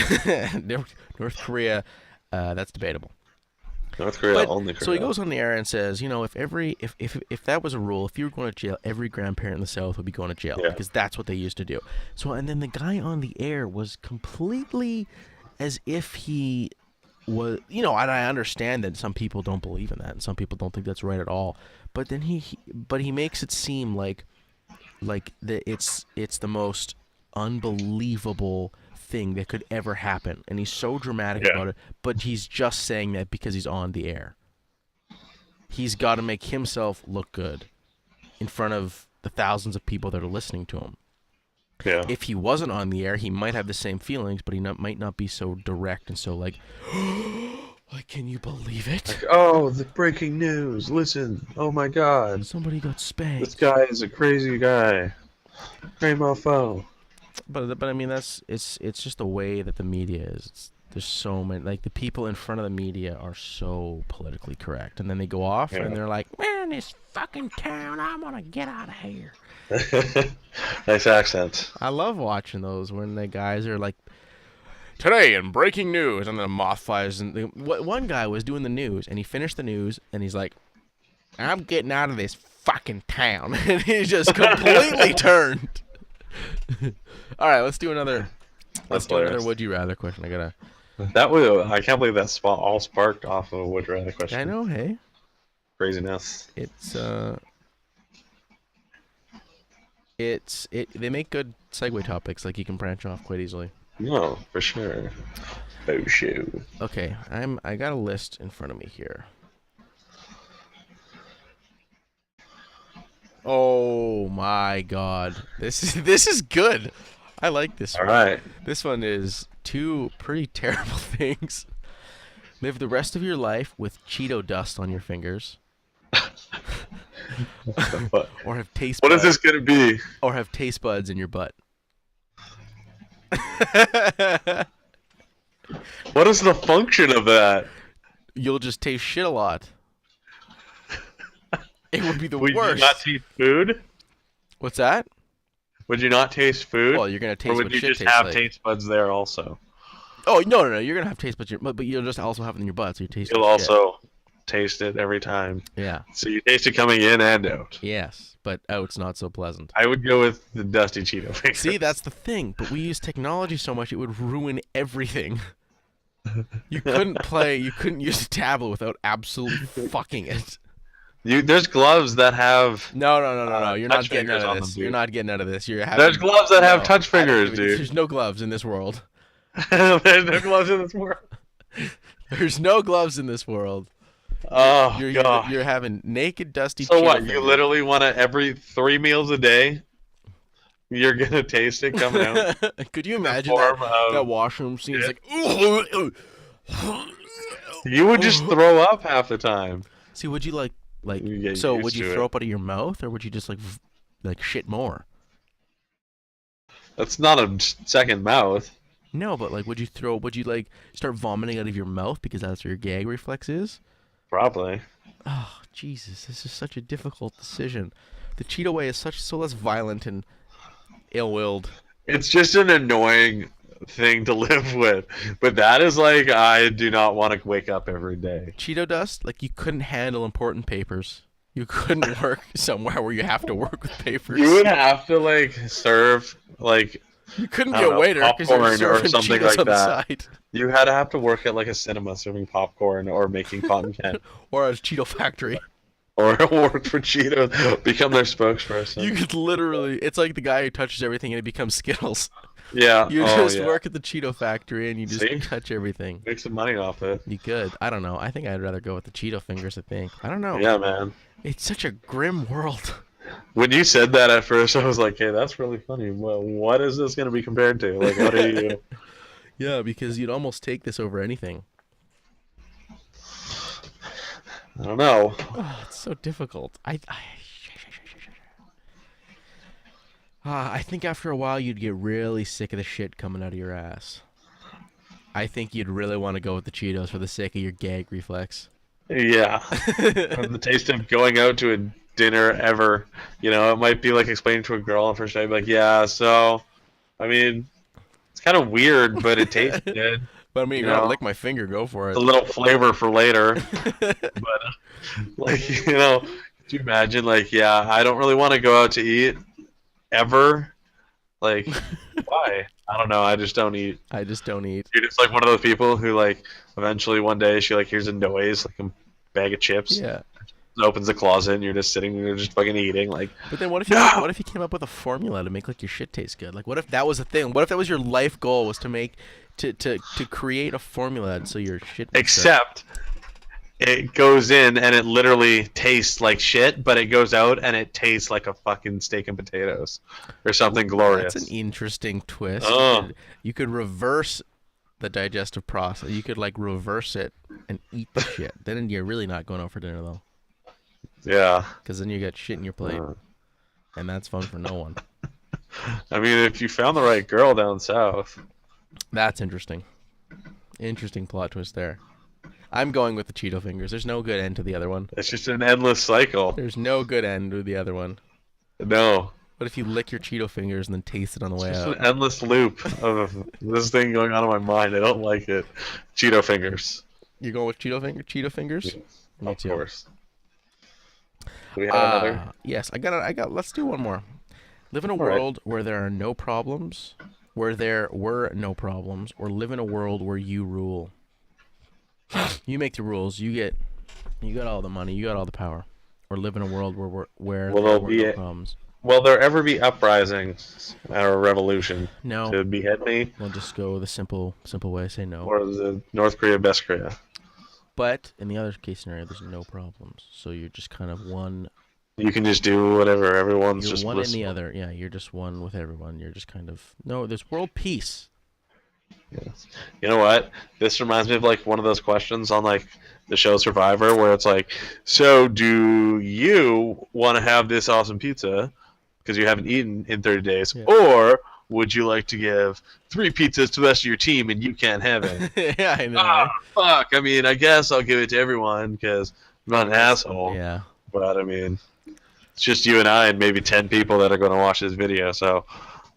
[SPEAKER 1] North Korea, that's debatable.
[SPEAKER 2] North Korea
[SPEAKER 1] But
[SPEAKER 2] only Korea.
[SPEAKER 1] so he goes on the air and says, if that was a rule, if you were going to jail, every grandparent in the South would be going to jail
[SPEAKER 2] Yeah.
[SPEAKER 1] because that's what they used to do. So and then the guy on the air was completely as if he was, and I understand that some people don't believe in that and some people don't think that's right at all. But then he makes it seem like it's the most unbelievable thing that could ever happen, and he's so dramatic
[SPEAKER 2] Yeah.
[SPEAKER 1] about it, but he's just saying that because he's on the air. He's got to make himself look good in front of the thousands of people that are listening to him.
[SPEAKER 2] Yeah.
[SPEAKER 1] If he wasn't on the air, he might have the same feelings, but he might not be so direct and so like can you believe it?
[SPEAKER 2] Oh, the breaking news! Listen! Oh my God!
[SPEAKER 1] Somebody got spanked.
[SPEAKER 2] This guy is a crazy guy. Hey, mofo.
[SPEAKER 1] But I mean it's just the way that the media is. There's so many, like the people in front of the media are so politically correct, and then they go off
[SPEAKER 2] Yeah.
[SPEAKER 1] and they're like, "Man, this fucking town, I'm gonna get out of here."
[SPEAKER 2] Nice accent.
[SPEAKER 1] I love watching those when the guys are like, "Today in breaking news," and then the moth flies. And one guy was doing the news, and he finished the news, and he's like, "I'm getting out of this fucking town," and he just completely turned. All right, let's do another. Let's do another
[SPEAKER 2] hilarious.
[SPEAKER 1] would you rather question. I gotta.
[SPEAKER 2] That was, I can't believe that spot all sparked off of a would rather question.
[SPEAKER 1] I know. Hey,
[SPEAKER 2] Craziness.
[SPEAKER 1] they make good segue topics. Like you can branch off quite easily.
[SPEAKER 2] No, for sure. Oh shoot.
[SPEAKER 1] Okay, I got a list in front of me here. Oh my God, this is good. I like this
[SPEAKER 2] All
[SPEAKER 1] one.
[SPEAKER 2] right.
[SPEAKER 1] This one is two pretty terrible things. Live the rest of your life with Cheeto dust on your fingers,
[SPEAKER 2] What
[SPEAKER 1] or have taste
[SPEAKER 2] what is
[SPEAKER 1] buds,
[SPEAKER 2] this gonna be?
[SPEAKER 1] or have taste buds in your butt.
[SPEAKER 2] What is the function of that?
[SPEAKER 1] You'll just taste shit a lot. It would be the
[SPEAKER 2] Would
[SPEAKER 1] worst.
[SPEAKER 2] you not taste food?
[SPEAKER 1] What's that?
[SPEAKER 2] Would you not taste food?
[SPEAKER 1] Well, you're gonna taste
[SPEAKER 2] or would
[SPEAKER 1] what
[SPEAKER 2] you
[SPEAKER 1] shit
[SPEAKER 2] just
[SPEAKER 1] tastes
[SPEAKER 2] have
[SPEAKER 1] like.
[SPEAKER 2] taste buds there also?
[SPEAKER 1] Oh no! You're gonna have taste buds, but you'll just also have it in your butt, so you taste.
[SPEAKER 2] You'll
[SPEAKER 1] like shit.
[SPEAKER 2] also taste it every time.
[SPEAKER 1] Yeah.
[SPEAKER 2] So you taste it coming in and out.
[SPEAKER 1] Yes, but out's not so pleasant.
[SPEAKER 2] I would go with the dusty Cheeto finger.
[SPEAKER 1] See, that's the thing. But we use technology so much it would ruin everything. You couldn't use a tablet without absolutely fucking it.
[SPEAKER 2] There's gloves that have.
[SPEAKER 1] No. You're not
[SPEAKER 2] touch
[SPEAKER 1] getting out
[SPEAKER 2] fingers on
[SPEAKER 1] of this.
[SPEAKER 2] them,
[SPEAKER 1] You're
[SPEAKER 2] dude.
[SPEAKER 1] not getting out of this. You're having.
[SPEAKER 2] There's gloves that have
[SPEAKER 1] No,
[SPEAKER 2] touch
[SPEAKER 1] I don't
[SPEAKER 2] fingers,
[SPEAKER 1] give a-
[SPEAKER 2] dude.
[SPEAKER 1] There's no gloves in this world.
[SPEAKER 2] There's no gloves in this world.
[SPEAKER 1] There's no gloves in this world.
[SPEAKER 2] Oh
[SPEAKER 1] You're
[SPEAKER 2] god.
[SPEAKER 1] you're having naked, dusty.
[SPEAKER 2] So
[SPEAKER 1] Cheeto
[SPEAKER 2] what? You
[SPEAKER 1] fingers.
[SPEAKER 2] literally want to every 3 meals a day? You're gonna taste it coming out.
[SPEAKER 1] Could you imagine that,
[SPEAKER 2] Form of-
[SPEAKER 1] that washroom scene? It's
[SPEAKER 2] Yeah.
[SPEAKER 1] like.
[SPEAKER 2] You would just throw up half the time.
[SPEAKER 1] See, would you like
[SPEAKER 2] You get
[SPEAKER 1] so?
[SPEAKER 2] used
[SPEAKER 1] Would you
[SPEAKER 2] to
[SPEAKER 1] throw
[SPEAKER 2] it.
[SPEAKER 1] up out of your mouth, or would you just like shit more?
[SPEAKER 2] That's not a second mouth.
[SPEAKER 1] No, but like, would you like start vomiting out of your mouth because that's where your gag reflex is?
[SPEAKER 2] Probably.
[SPEAKER 1] Oh, Jesus, this is such a difficult decision. The Cheeto way is so less violent and ill-willed.
[SPEAKER 2] It's just an annoying thing to live with. But that is like, I do not want to wake up every day.
[SPEAKER 1] Cheeto dust, like you couldn't handle important papers. You couldn't work somewhere where you have to work with papers.
[SPEAKER 2] You would have to like serve like
[SPEAKER 1] You couldn't
[SPEAKER 2] I
[SPEAKER 1] be
[SPEAKER 2] don't
[SPEAKER 1] a
[SPEAKER 2] know,
[SPEAKER 1] waiter because you're
[SPEAKER 2] popcorn or
[SPEAKER 1] serving
[SPEAKER 2] something
[SPEAKER 1] Cheetos
[SPEAKER 2] like
[SPEAKER 1] on the
[SPEAKER 2] that.
[SPEAKER 1] side.
[SPEAKER 2] you had to have to work at like a cinema serving popcorn or making cotton candy.
[SPEAKER 1] Or a Cheeto factory.
[SPEAKER 2] Or work for Cheetos, become their spokesperson.
[SPEAKER 1] You could literally, it's like the guy who touches everything and it becomes Skittles.
[SPEAKER 2] Yeah.
[SPEAKER 1] You
[SPEAKER 2] oh,
[SPEAKER 1] just
[SPEAKER 2] yeah.
[SPEAKER 1] work at the Cheeto factory and you just
[SPEAKER 2] See?
[SPEAKER 1] touch everything.
[SPEAKER 2] Make some money off it.
[SPEAKER 1] You could. I don't know. I think I'd rather go with the Cheeto fingers, I think. I don't know.
[SPEAKER 2] Yeah, man.
[SPEAKER 1] It's such a grim world.
[SPEAKER 2] When you said that at first, I was like, "Hey, that's really funny. Well, what is this going to be compared to? Like, what are you?"
[SPEAKER 1] Yeah, because you'd almost take this over anything.
[SPEAKER 2] I don't know.
[SPEAKER 1] Oh, it's so difficult. I think after a while you'd get really sick of the shit coming out of your ass. I think you'd really want to go with the Cheetos for the sake of your gag reflex.
[SPEAKER 2] Yeah. And the taste of going out to a dinner ever. You know, it might be like explaining to a girl on first night, like, yeah, so, I mean, it's kind of weird, but it tastes good.
[SPEAKER 1] But I mean, you
[SPEAKER 2] You
[SPEAKER 1] gotta
[SPEAKER 2] know?
[SPEAKER 1] lick my finger, go for
[SPEAKER 2] It's a
[SPEAKER 1] it.
[SPEAKER 2] little flavor for later. But, like, you know, could you imagine, like, yeah, I don't really want to go out to eat ever. Like, why? I don't know. I just don't eat.
[SPEAKER 1] I just don't eat.
[SPEAKER 2] You're just like one of those people who, like, eventually one day she, like, hears a noise, like a bag of chips,
[SPEAKER 1] Yeah.
[SPEAKER 2] opens the closet, and you're just sitting there just fucking eating. Like,
[SPEAKER 1] But then what if you came up with a formula to make like your shit taste good? Like what if that was a thing? What if that was your life goal was to make to create a formula so your shit was
[SPEAKER 2] except it goes in and it literally tastes like shit, but it goes out and it tastes like a fucking steak and potatoes or something
[SPEAKER 1] good?
[SPEAKER 2] glorious.
[SPEAKER 1] That's an interesting twist.
[SPEAKER 2] Oh.
[SPEAKER 1] You could reverse the digestive process. You could like reverse it and eat the shit. Then you're really not going out for dinner though,
[SPEAKER 2] Yeah.
[SPEAKER 1] because then you got shit in your plate,
[SPEAKER 2] Uh,
[SPEAKER 1] and that's fun for no one.
[SPEAKER 2] I mean, if you found the right girl down south.
[SPEAKER 1] That's interesting. Interesting plot twist there. I'm going with the Cheeto fingers. There's no good end to the other one.
[SPEAKER 2] It's just an endless cycle.
[SPEAKER 1] There's no good end to the other one.
[SPEAKER 2] No.
[SPEAKER 1] What if you lick your Cheeto fingers and then taste it on the way
[SPEAKER 2] It's just
[SPEAKER 1] out?
[SPEAKER 2] an endless loop of this thing going on in my mind. I don't like it. Cheeto fingers.
[SPEAKER 1] You're going with Cheeto fingers? Me
[SPEAKER 2] Of
[SPEAKER 1] too.
[SPEAKER 2] course. Do we have another?
[SPEAKER 1] Yes, I got. Let's do one more. Live in a
[SPEAKER 2] right.
[SPEAKER 1] world where there are no problems, where there were no problems, or live in a world where you rule. You make the rules. You got all the money. You got all the power. Or live in a world where
[SPEAKER 2] Well,
[SPEAKER 1] there
[SPEAKER 2] there'll
[SPEAKER 1] were
[SPEAKER 2] be
[SPEAKER 1] no
[SPEAKER 2] a-
[SPEAKER 1] problems.
[SPEAKER 2] Will there ever be uprisings or a revolution
[SPEAKER 1] No,
[SPEAKER 2] to behead me?
[SPEAKER 1] we'll just go the simple way. Say no.
[SPEAKER 2] Or is it North Korea best Korea?
[SPEAKER 1] But in the other case scenario, there's no problems. So you're just kind of one.
[SPEAKER 2] You can just do whatever. Everyone's
[SPEAKER 1] You're
[SPEAKER 2] just
[SPEAKER 1] one in
[SPEAKER 2] listening.
[SPEAKER 1] the other. Yeah, you're just one with everyone. You're just kind of no. There's world peace.
[SPEAKER 2] Yes. You know what? This reminds me of like one of those questions on like the show Survivor, where it's like, so do you want to have this awesome pizza because you haven't eaten in 30 days,
[SPEAKER 1] Yeah.
[SPEAKER 2] or would you like to give 3 pizzas to the rest of your team and you can't have it?
[SPEAKER 1] Yeah, I know.
[SPEAKER 2] Ah, fuck. I mean, I guess I'll give it to everyone because I'm not an asshole.
[SPEAKER 1] Yeah.
[SPEAKER 2] But I mean, it's just you and I and maybe 10 people that are going to watch this video, so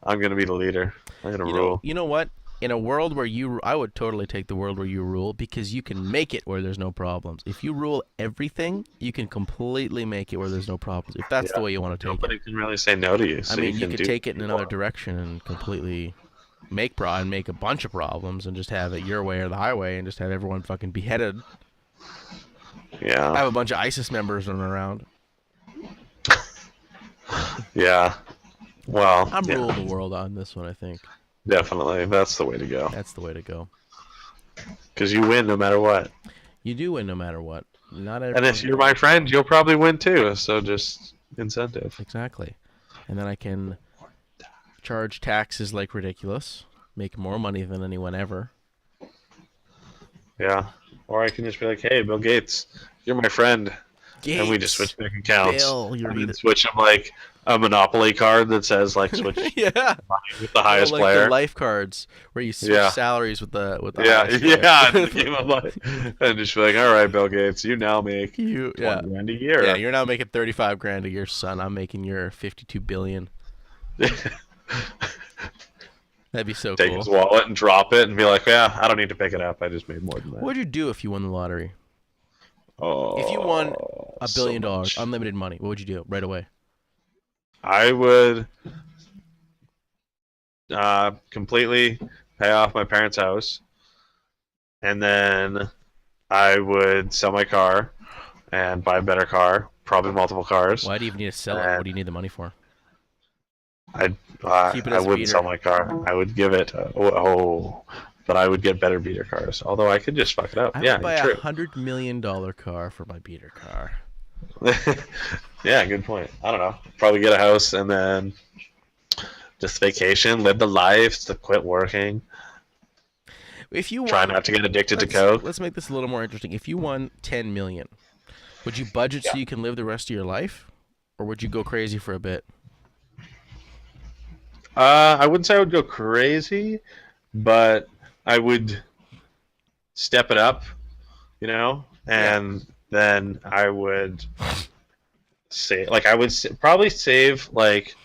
[SPEAKER 2] I'm going to be the leader. I'm going to rule.
[SPEAKER 1] You know what? In a world where I would totally take the world where you rule because you can make it where there's no problems. If you rule everything, you can completely make it where there's no problems. If that's the way you want to take it.
[SPEAKER 2] Nobody can really say no to you. So
[SPEAKER 1] I mean, you
[SPEAKER 2] can
[SPEAKER 1] could
[SPEAKER 2] do
[SPEAKER 1] take it in
[SPEAKER 2] what you
[SPEAKER 1] another
[SPEAKER 2] want.
[SPEAKER 1] direction and completely make a bunch of problems and just have it your way or the highway and just have everyone fucking beheaded.
[SPEAKER 2] Yeah.
[SPEAKER 1] Have a bunch of ISIS members running around.
[SPEAKER 2] Yeah. Well,
[SPEAKER 1] I'm
[SPEAKER 2] yeah,
[SPEAKER 1] ruling the world on this one, I think.
[SPEAKER 2] definitely. That's the way to go.
[SPEAKER 1] That's the way to go.
[SPEAKER 2] Because you win no matter what.
[SPEAKER 1] You do win no matter what. Not
[SPEAKER 2] And
[SPEAKER 1] everyone.
[SPEAKER 2] if you're my friend, you'll probably win too. So just incentive.
[SPEAKER 1] Exactly. And then I can charge taxes like ridiculous, make more money than anyone ever.
[SPEAKER 2] Yeah. Or I can just be like, hey, Bill Gates, you're my friend. And we just switch bank accounts.
[SPEAKER 1] Bill, you're
[SPEAKER 2] And then
[SPEAKER 1] the-
[SPEAKER 2] switch them like a Monopoly card that says like switch
[SPEAKER 1] yeah.
[SPEAKER 2] with the highest
[SPEAKER 1] like
[SPEAKER 2] player.
[SPEAKER 1] the life cards where you switch
[SPEAKER 2] Yeah.
[SPEAKER 1] salaries with the
[SPEAKER 2] Yeah,
[SPEAKER 1] highest player.
[SPEAKER 2] yeah. in the game of life. And just be like, all right, Bill Gates, you now make
[SPEAKER 1] You
[SPEAKER 2] 20
[SPEAKER 1] yeah.
[SPEAKER 2] grand a year.
[SPEAKER 1] Yeah, you're now making 35 grand a year, son. I'm making your 52 billion. That'd be so
[SPEAKER 2] take
[SPEAKER 1] cool.
[SPEAKER 2] his wallet and drop it and be like, yeah, I don't need to pick it up. I just made more than
[SPEAKER 1] What
[SPEAKER 2] that.
[SPEAKER 1] would you do if you won the lottery?
[SPEAKER 2] Oh,
[SPEAKER 1] If you won $1
[SPEAKER 2] so
[SPEAKER 1] billion,
[SPEAKER 2] much.
[SPEAKER 1] unlimited money, what would you do right away?
[SPEAKER 2] I would completely pay off my parents' house, and then I would sell my car and buy a better car, probably multiple cars.
[SPEAKER 1] Why do you even need to sell it?
[SPEAKER 2] And
[SPEAKER 1] What do you need the money for?
[SPEAKER 2] I
[SPEAKER 1] Keep it
[SPEAKER 2] I
[SPEAKER 1] as a
[SPEAKER 2] wouldn't sell
[SPEAKER 1] beater.
[SPEAKER 2] my car. I would give it. But I would get better beater cars. Although I could just fuck it up.
[SPEAKER 1] I
[SPEAKER 2] Yeah,
[SPEAKER 1] would buy
[SPEAKER 2] true.
[SPEAKER 1] $100 million car for my beater car.
[SPEAKER 2] Yeah, good point. I don't know. Probably get a house and then just vacation, live the life, to quit working,
[SPEAKER 1] If you
[SPEAKER 2] try
[SPEAKER 1] won,
[SPEAKER 2] not to get addicted to coke.
[SPEAKER 1] let's make this a little more interesting. If you won 10 million, would you budget so
[SPEAKER 2] Yeah.
[SPEAKER 1] you can live the rest of your life, or would you go crazy for a bit?
[SPEAKER 2] I wouldn't say I would go crazy, but I would step it up, and then I would save. Like I would probably save like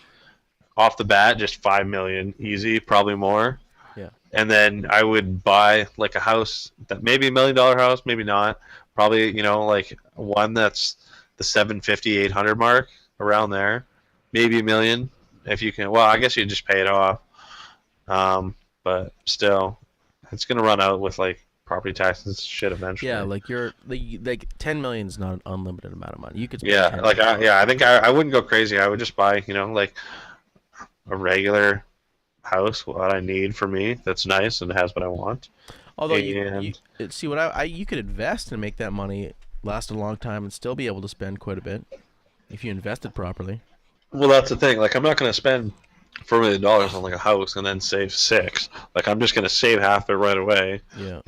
[SPEAKER 2] off the bat just 5 million easy, probably more.
[SPEAKER 1] Yeah.
[SPEAKER 2] And then I would buy like a house that maybe $1 million house, maybe not. Probably like one that's the 750, 800 mark, around there, maybe a million if you can. Well, I guess you just pay it off. But still, it's gonna run out with like property taxes and shit eventually.
[SPEAKER 1] Yeah, like like 10 million is not an unlimited amount of money. You could spend
[SPEAKER 2] Yeah,
[SPEAKER 1] 10
[SPEAKER 2] like
[SPEAKER 1] million.
[SPEAKER 2] I think I wouldn't go crazy. I would just buy like a regular house, what I need for me, that's nice and has what I want.
[SPEAKER 1] Although
[SPEAKER 2] And
[SPEAKER 1] see what you could invest and make that money last a long time and still be able to spend quite a bit if you invested properly.
[SPEAKER 2] well, that's the thing. Like I'm not gonna spend $4 million on like a house and then save six. Like I'm just gonna save half it right away.
[SPEAKER 1] Yeah.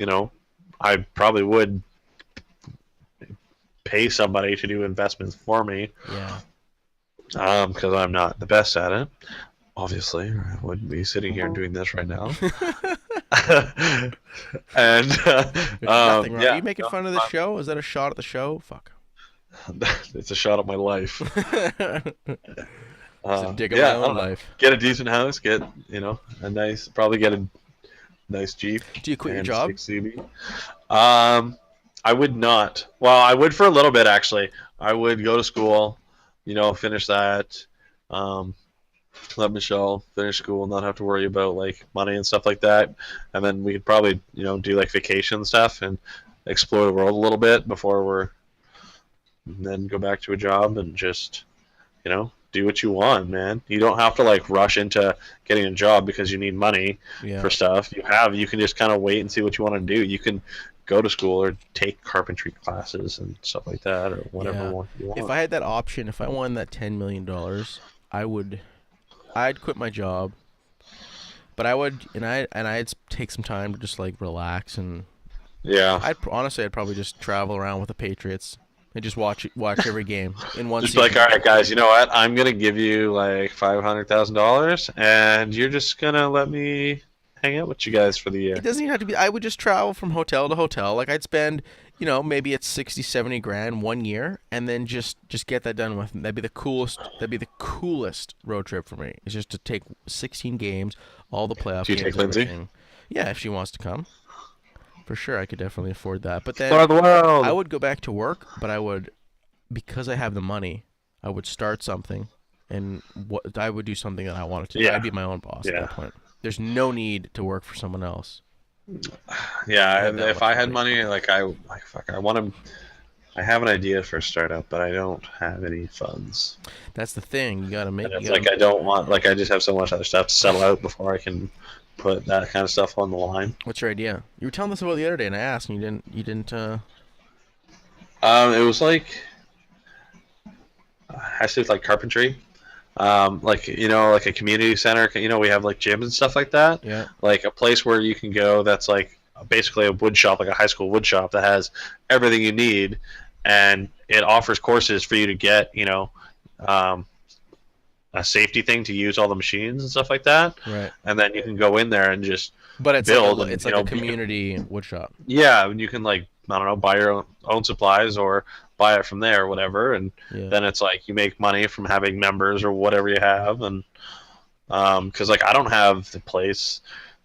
[SPEAKER 2] I probably would pay somebody to do investments for me,
[SPEAKER 1] Yeah.
[SPEAKER 2] because I'm not the best at it. Obviously, or I wouldn't be sitting here doing this right now. And
[SPEAKER 1] There's nothing wrong.
[SPEAKER 2] yeah,
[SPEAKER 1] Are you making fun of the show? Is that a shot at the show? Fuck.
[SPEAKER 2] it's a shot at my life.
[SPEAKER 1] It's a dig at
[SPEAKER 2] Yeah,
[SPEAKER 1] my
[SPEAKER 2] I
[SPEAKER 1] own
[SPEAKER 2] don't know.
[SPEAKER 1] life.
[SPEAKER 2] Get a decent house. Get probably get a nice Jeep.
[SPEAKER 1] Do you quit your
[SPEAKER 2] and
[SPEAKER 1] job?
[SPEAKER 2] 6 I would not. Well, I would for a little bit actually. I would go to school, finish that. Let Michelle finish school, not have to worry about like money and stuff like that, and then we could probably do like vacation stuff and explore the world a little bit before and then go back to a job and just do what you want, man. You don't have to like rush into getting a job because you need money
[SPEAKER 1] Yeah.
[SPEAKER 2] for stuff. You can just kind of wait and see what you want to do. You can go to school or take carpentry classes and stuff like that, or whatever
[SPEAKER 1] Yeah.
[SPEAKER 2] you want.
[SPEAKER 1] If I had that option, if I won that $10 million, I'd quit my job. But I'd take some time to just like relax, and
[SPEAKER 2] Yeah.
[SPEAKER 1] I'd probably just travel around with the Patriots and just watch every game in one
[SPEAKER 2] Just be
[SPEAKER 1] season.
[SPEAKER 2] like, all right, guys, you know what? I'm gonna give you like $500,000, and you're just gonna let me hang out with you guys for the year.
[SPEAKER 1] It doesn't even have to be. I would just travel from hotel to hotel. Like I'd spend, maybe it's 60, 70 grand 1 year, and then just get that done with. That'd be the coolest. That'd be the coolest road trip for me. It's just to take 16 games, all the playoff
[SPEAKER 2] Do you
[SPEAKER 1] games.
[SPEAKER 2] take Lindsay?
[SPEAKER 1] Everything. Yeah, if she wants to come, for sure, I could definitely afford that. But then
[SPEAKER 2] Explore the world.
[SPEAKER 1] I would go back to work, but I would, because I have the money, I would start something, and I would do something that I wanted to.
[SPEAKER 2] Yeah.
[SPEAKER 1] I'd be my own boss at
[SPEAKER 2] Yeah.
[SPEAKER 1] that point. There's no need to work for someone else.
[SPEAKER 2] Yeah,
[SPEAKER 1] have that
[SPEAKER 2] if
[SPEAKER 1] much
[SPEAKER 2] I had
[SPEAKER 1] money.
[SPEAKER 2] money, I want to. I have an idea for a startup, but I don't have any funds.
[SPEAKER 1] That's the thing. You gotta make.
[SPEAKER 2] And
[SPEAKER 1] You
[SPEAKER 2] it's
[SPEAKER 1] gotta,
[SPEAKER 2] like I don't want. Like I just have so much other stuff to settle out before I can put that kind of stuff on the line.
[SPEAKER 1] What's your idea? You were telling us about it the other day, and I asked, and you didn't. You didn't.
[SPEAKER 2] It was like has to do with like carpentry. Like like a community center. We have like gyms and stuff like that.
[SPEAKER 1] Yeah.
[SPEAKER 2] Like a place where you can go that's like basically a wood shop, like a high school wood shop that has everything you need, and it offers courses for you to get a safety thing to use all the machines and stuff like that,
[SPEAKER 1] Right.
[SPEAKER 2] and then you can go in there and just
[SPEAKER 1] But it's
[SPEAKER 2] build
[SPEAKER 1] like
[SPEAKER 2] and,
[SPEAKER 1] it's like a community wood shop.
[SPEAKER 2] and you can like I don't know, buy your own supplies or buy it from there or whatever, and
[SPEAKER 1] Yeah.
[SPEAKER 2] then it's like you make money from having members or whatever you have, and Because like I don't have the place,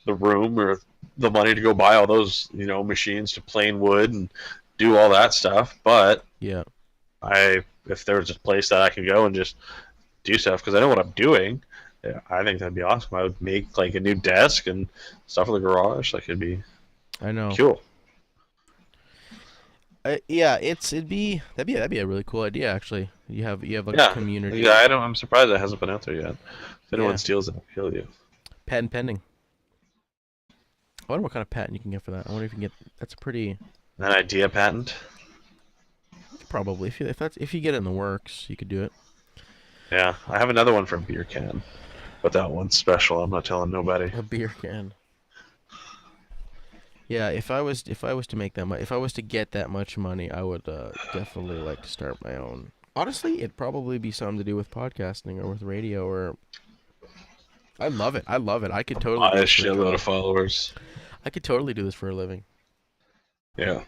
[SPEAKER 2] the room, or the money to go buy all those machines to plane wood and do all that stuff. But
[SPEAKER 1] Yeah.
[SPEAKER 2] if there was a place that I could go and just do stuff because I know what I'm doing, yeah, I think that'd be awesome. I would make like a new desk and stuff in the garage. Like it'd be
[SPEAKER 1] I know.
[SPEAKER 2] cool.
[SPEAKER 1] Yeah, that'd be a really cool idea actually. You have a
[SPEAKER 2] Yeah,
[SPEAKER 1] community.
[SPEAKER 2] yeah. I'm surprised it hasn't been out there yet. If anyone
[SPEAKER 1] Yeah.
[SPEAKER 2] steals it, I'll kill you.
[SPEAKER 1] Patent pending. I wonder what kind of patent you can get for that. I wonder if you can get. That's a pretty.
[SPEAKER 2] An idea patent.
[SPEAKER 1] Probably if you get it in the works, you could do it.
[SPEAKER 2] Yeah, I have another one for a beer can, but that one's special. I'm not telling nobody.
[SPEAKER 1] A beer can. Yeah, if I was to make that much, if I was to get that much money, I would definitely like to start my own. Honestly, it'd probably be something to do with podcasting or with radio or. I love it. I love it. I could totally.
[SPEAKER 2] Buy
[SPEAKER 1] Do
[SPEAKER 2] a
[SPEAKER 1] this for a
[SPEAKER 2] shitload
[SPEAKER 1] job.
[SPEAKER 2] of followers.
[SPEAKER 1] I could totally do this for a living.
[SPEAKER 2] Yeah.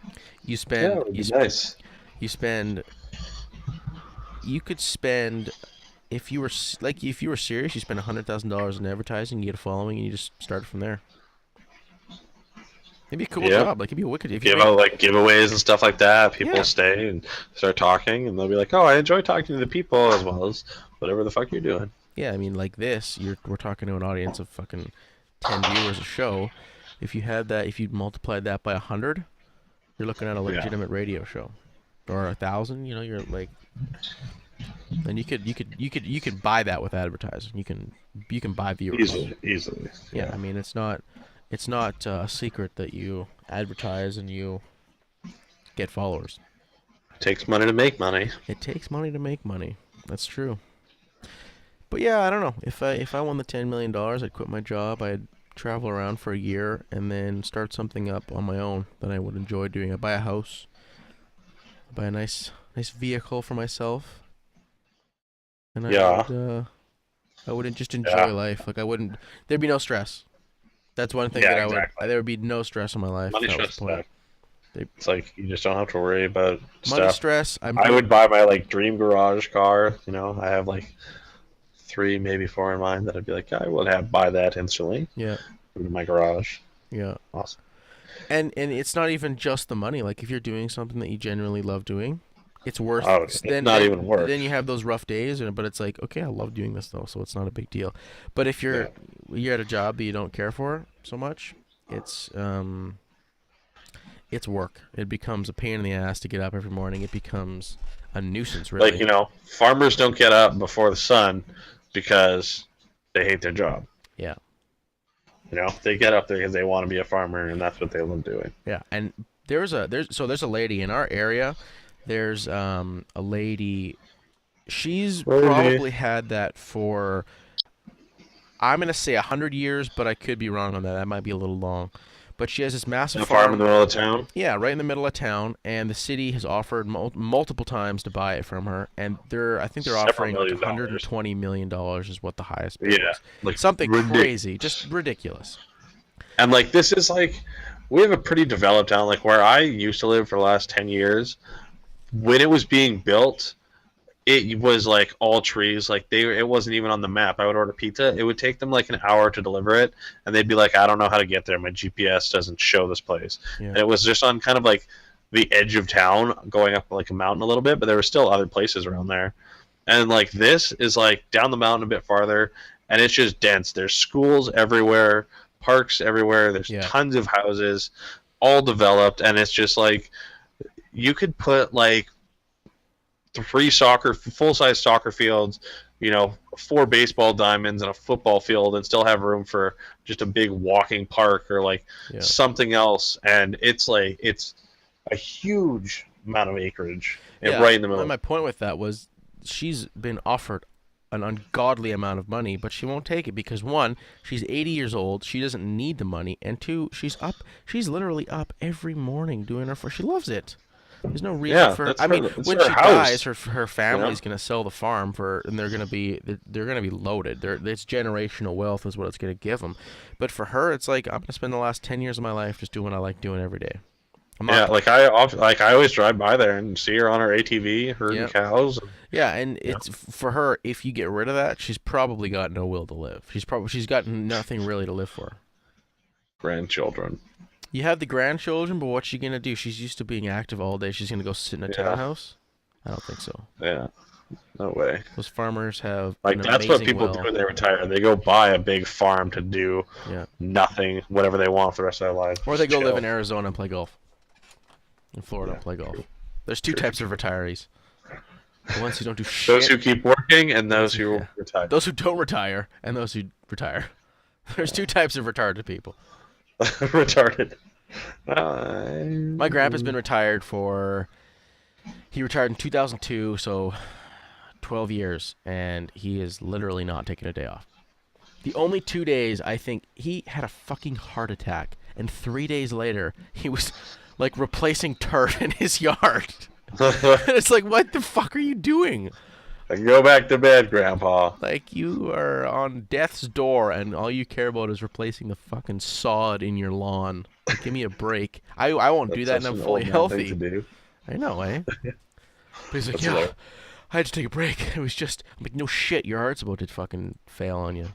[SPEAKER 1] You
[SPEAKER 2] Yeah,
[SPEAKER 1] spend
[SPEAKER 2] it would
[SPEAKER 1] you
[SPEAKER 2] be
[SPEAKER 1] sp-
[SPEAKER 2] nice.
[SPEAKER 1] you spend you could spend if you were serious, you spend $100,000 in advertising, you get a following, and you just start from there. It'd be a cool
[SPEAKER 2] Yeah.
[SPEAKER 1] job. Like it'd be wicked if you
[SPEAKER 2] Give
[SPEAKER 1] make,
[SPEAKER 2] out like giveaways and stuff like that. People
[SPEAKER 1] yeah,
[SPEAKER 2] stay and start talking, and they'll be like, "Oh, I enjoy talking to the people as well as whatever the fuck you're doing."
[SPEAKER 1] yeah. I mean, like this, we're talking to an audience of fucking 10 viewers a show. If you had that, if you multiplied that by 100, you're looking at a
[SPEAKER 2] Yeah.
[SPEAKER 1] legitimate radio show, or 1,000. You're like, and you could buy that with advertising. You can buy viewers.
[SPEAKER 2] Easily.
[SPEAKER 1] Yeah,
[SPEAKER 2] Yeah.
[SPEAKER 1] I mean it's not a secret that you advertise and you get followers.
[SPEAKER 2] Takes money to make money.
[SPEAKER 1] It takes money to make money. That's true. But yeah, I don't know. If I won the $10 million, I'd quit my job. I'd travel around for a year and then start something up on my own that I would enjoy doing. I'd buy a house, buy a nice vehicle for myself, and
[SPEAKER 2] Yeah.
[SPEAKER 1] I wouldn't just enjoy
[SPEAKER 2] Yeah.
[SPEAKER 1] life. Like I wouldn't. There'd be no stress. That's one thing
[SPEAKER 2] Yeah,
[SPEAKER 1] that I would.
[SPEAKER 2] exactly.
[SPEAKER 1] There would be no stress in my life.
[SPEAKER 2] Money
[SPEAKER 1] That was
[SPEAKER 2] stress
[SPEAKER 1] the point.
[SPEAKER 2] stuff.
[SPEAKER 1] They-
[SPEAKER 2] It's like you just don't have to worry about
[SPEAKER 1] Money
[SPEAKER 2] stuff.
[SPEAKER 1] stress. I'm
[SPEAKER 2] I
[SPEAKER 1] good.
[SPEAKER 2] would buy my like dream garage car. I have like 3, maybe 4 in mind that I'd be like, I would buy that instantly.
[SPEAKER 1] Yeah,
[SPEAKER 2] Put it in my garage.
[SPEAKER 1] yeah.
[SPEAKER 2] Awesome.
[SPEAKER 1] And it's not even just the money. Like if you're doing something that you genuinely love doing, it's worth.
[SPEAKER 2] Oh, it's
[SPEAKER 1] then
[SPEAKER 2] not
[SPEAKER 1] then,
[SPEAKER 2] even work.
[SPEAKER 1] then you have those rough days, but it's like okay, I love doing this though, so it's not a big deal. But if
[SPEAKER 2] Yeah.
[SPEAKER 1] you're at a job that you don't care for so much, it's work. It becomes a pain in the ass to get up every morning. It becomes a nuisance, really.
[SPEAKER 2] Like, farmers don't get up before the sun because they hate their job.
[SPEAKER 1] Yeah.
[SPEAKER 2] They get up there because they want to be a farmer, and that's what they love doing.
[SPEAKER 1] Yeah, and there's a lady in our area. There's a lady. She's
[SPEAKER 2] Lady.
[SPEAKER 1] probably had that for. I'm gonna say 100 years, but I could be wrong on that. That might be a little long. But she has this massive
[SPEAKER 2] A farm in the middle of town.
[SPEAKER 1] Yeah, right in the middle of town, and the city has offered multiple times to buy it from her, and I think they're
[SPEAKER 2] Several
[SPEAKER 1] offering like
[SPEAKER 2] million dollars.
[SPEAKER 1] $120 million is what the highest bid
[SPEAKER 2] Yeah,
[SPEAKER 1] was.
[SPEAKER 2] like
[SPEAKER 1] Something
[SPEAKER 2] ridiculous.
[SPEAKER 1] crazy, just ridiculous.
[SPEAKER 2] And like this is like we have a pretty developed town. Like where I used to live for the last 10 years, when it was being built, it was like all trees. Like it wasn't even on the map. I would order pizza. It would take them like an hour to deliver it, and they'd be like, "I don't know how to get there. My GPS doesn't show this place."
[SPEAKER 1] Yeah.
[SPEAKER 2] And it was just on kind of like the edge of town, going up like a mountain a little bit, but there were still other places around there. And like this is like down the mountain a bit farther, and it's just dense. There's schools everywhere, parks everywhere. There's
[SPEAKER 1] Yeah.
[SPEAKER 2] tons of houses, all developed, and it's just like you could put like 3 full-size soccer fields, 4 baseball diamonds and a football field, and still have room for just a big walking park or like
[SPEAKER 1] Yeah.
[SPEAKER 2] something else. And it's a huge amount of acreage
[SPEAKER 1] Yeah,
[SPEAKER 2] right in the middle.
[SPEAKER 1] and my point with that was she's been offered an ungodly amount of money, but she won't take it because one, she's 80 years old, she doesn't need the money, and two, she's literally up every morning doing she loves it. There's no reason
[SPEAKER 2] Yeah,
[SPEAKER 1] for.
[SPEAKER 2] that's
[SPEAKER 1] I mean,
[SPEAKER 2] her- it's
[SPEAKER 1] when
[SPEAKER 2] her
[SPEAKER 1] she
[SPEAKER 2] house.
[SPEAKER 1] dies, her family's gonna sell the farm and they're gonna be loaded. It's generational wealth is what it's gonna give them. But for her, it's like I'm gonna spend the last 10 years of my life just doing what I like doing every day. I'm
[SPEAKER 2] Yeah,
[SPEAKER 1] not.
[SPEAKER 2] I always drive by there and see her on her ATV herding
[SPEAKER 1] Yeah.
[SPEAKER 2] cows.
[SPEAKER 1] Yeah, and
[SPEAKER 2] Yeah,
[SPEAKER 1] it's for her. If you get rid of that, she's probably got no will to live. She's got nothing really to live for.
[SPEAKER 2] grandchildren.
[SPEAKER 1] You have the grandchildren, but what's she gonna do? She's used to being active all day. She's gonna go sit in a
[SPEAKER 2] Yeah,
[SPEAKER 1] townhouse? I don't think so.
[SPEAKER 2] yeah, no way.
[SPEAKER 1] Those farmers have
[SPEAKER 2] Like
[SPEAKER 1] an
[SPEAKER 2] that's what
[SPEAKER 1] amazing
[SPEAKER 2] people do
[SPEAKER 1] will.
[SPEAKER 2] when they retire. They go buy a big farm to do
[SPEAKER 1] Yeah.
[SPEAKER 2] nothing, whatever they want for the rest of their lives.
[SPEAKER 1] Or they
[SPEAKER 2] Just
[SPEAKER 1] go live in
[SPEAKER 2] chill.
[SPEAKER 1] Arizona and play golf. In Florida
[SPEAKER 2] Yeah,
[SPEAKER 1] and play golf.
[SPEAKER 2] true,
[SPEAKER 1] There's two
[SPEAKER 2] true,
[SPEAKER 1] types of
[SPEAKER 2] true.
[SPEAKER 1] retirees. The ones who don't do
[SPEAKER 2] Those
[SPEAKER 1] shit.
[SPEAKER 2] who keep working and those who
[SPEAKER 1] Yeah.
[SPEAKER 2] retire.
[SPEAKER 1] Those who don't retire and those who retire. There's two types of retarded people.
[SPEAKER 2] Retarded.
[SPEAKER 1] My grandpa's been retired for. He retired in 2002, so 12 years, and he is literally not taking a day off. The only 2 days I think he had a fucking heart attack, and 3 days later he was like replacing turf in his yard. And it's like, what the fuck are you doing?
[SPEAKER 2] Go back to bed, Grandpa.
[SPEAKER 1] Like, you are on death's door, and all you care about is replacing the fucking sod in your lawn. Like, give me a break. I won't do that,
[SPEAKER 2] That's
[SPEAKER 1] and
[SPEAKER 2] such
[SPEAKER 1] I'm
[SPEAKER 2] an
[SPEAKER 1] fully
[SPEAKER 2] old man thing
[SPEAKER 1] healthy.
[SPEAKER 2] to do.
[SPEAKER 1] I know, eh? But he's like,
[SPEAKER 2] That's
[SPEAKER 1] yeah,
[SPEAKER 2] hilarious.
[SPEAKER 1] I had to take a break. It was just, I'm like, no shit, your heart's about to fucking fail on you.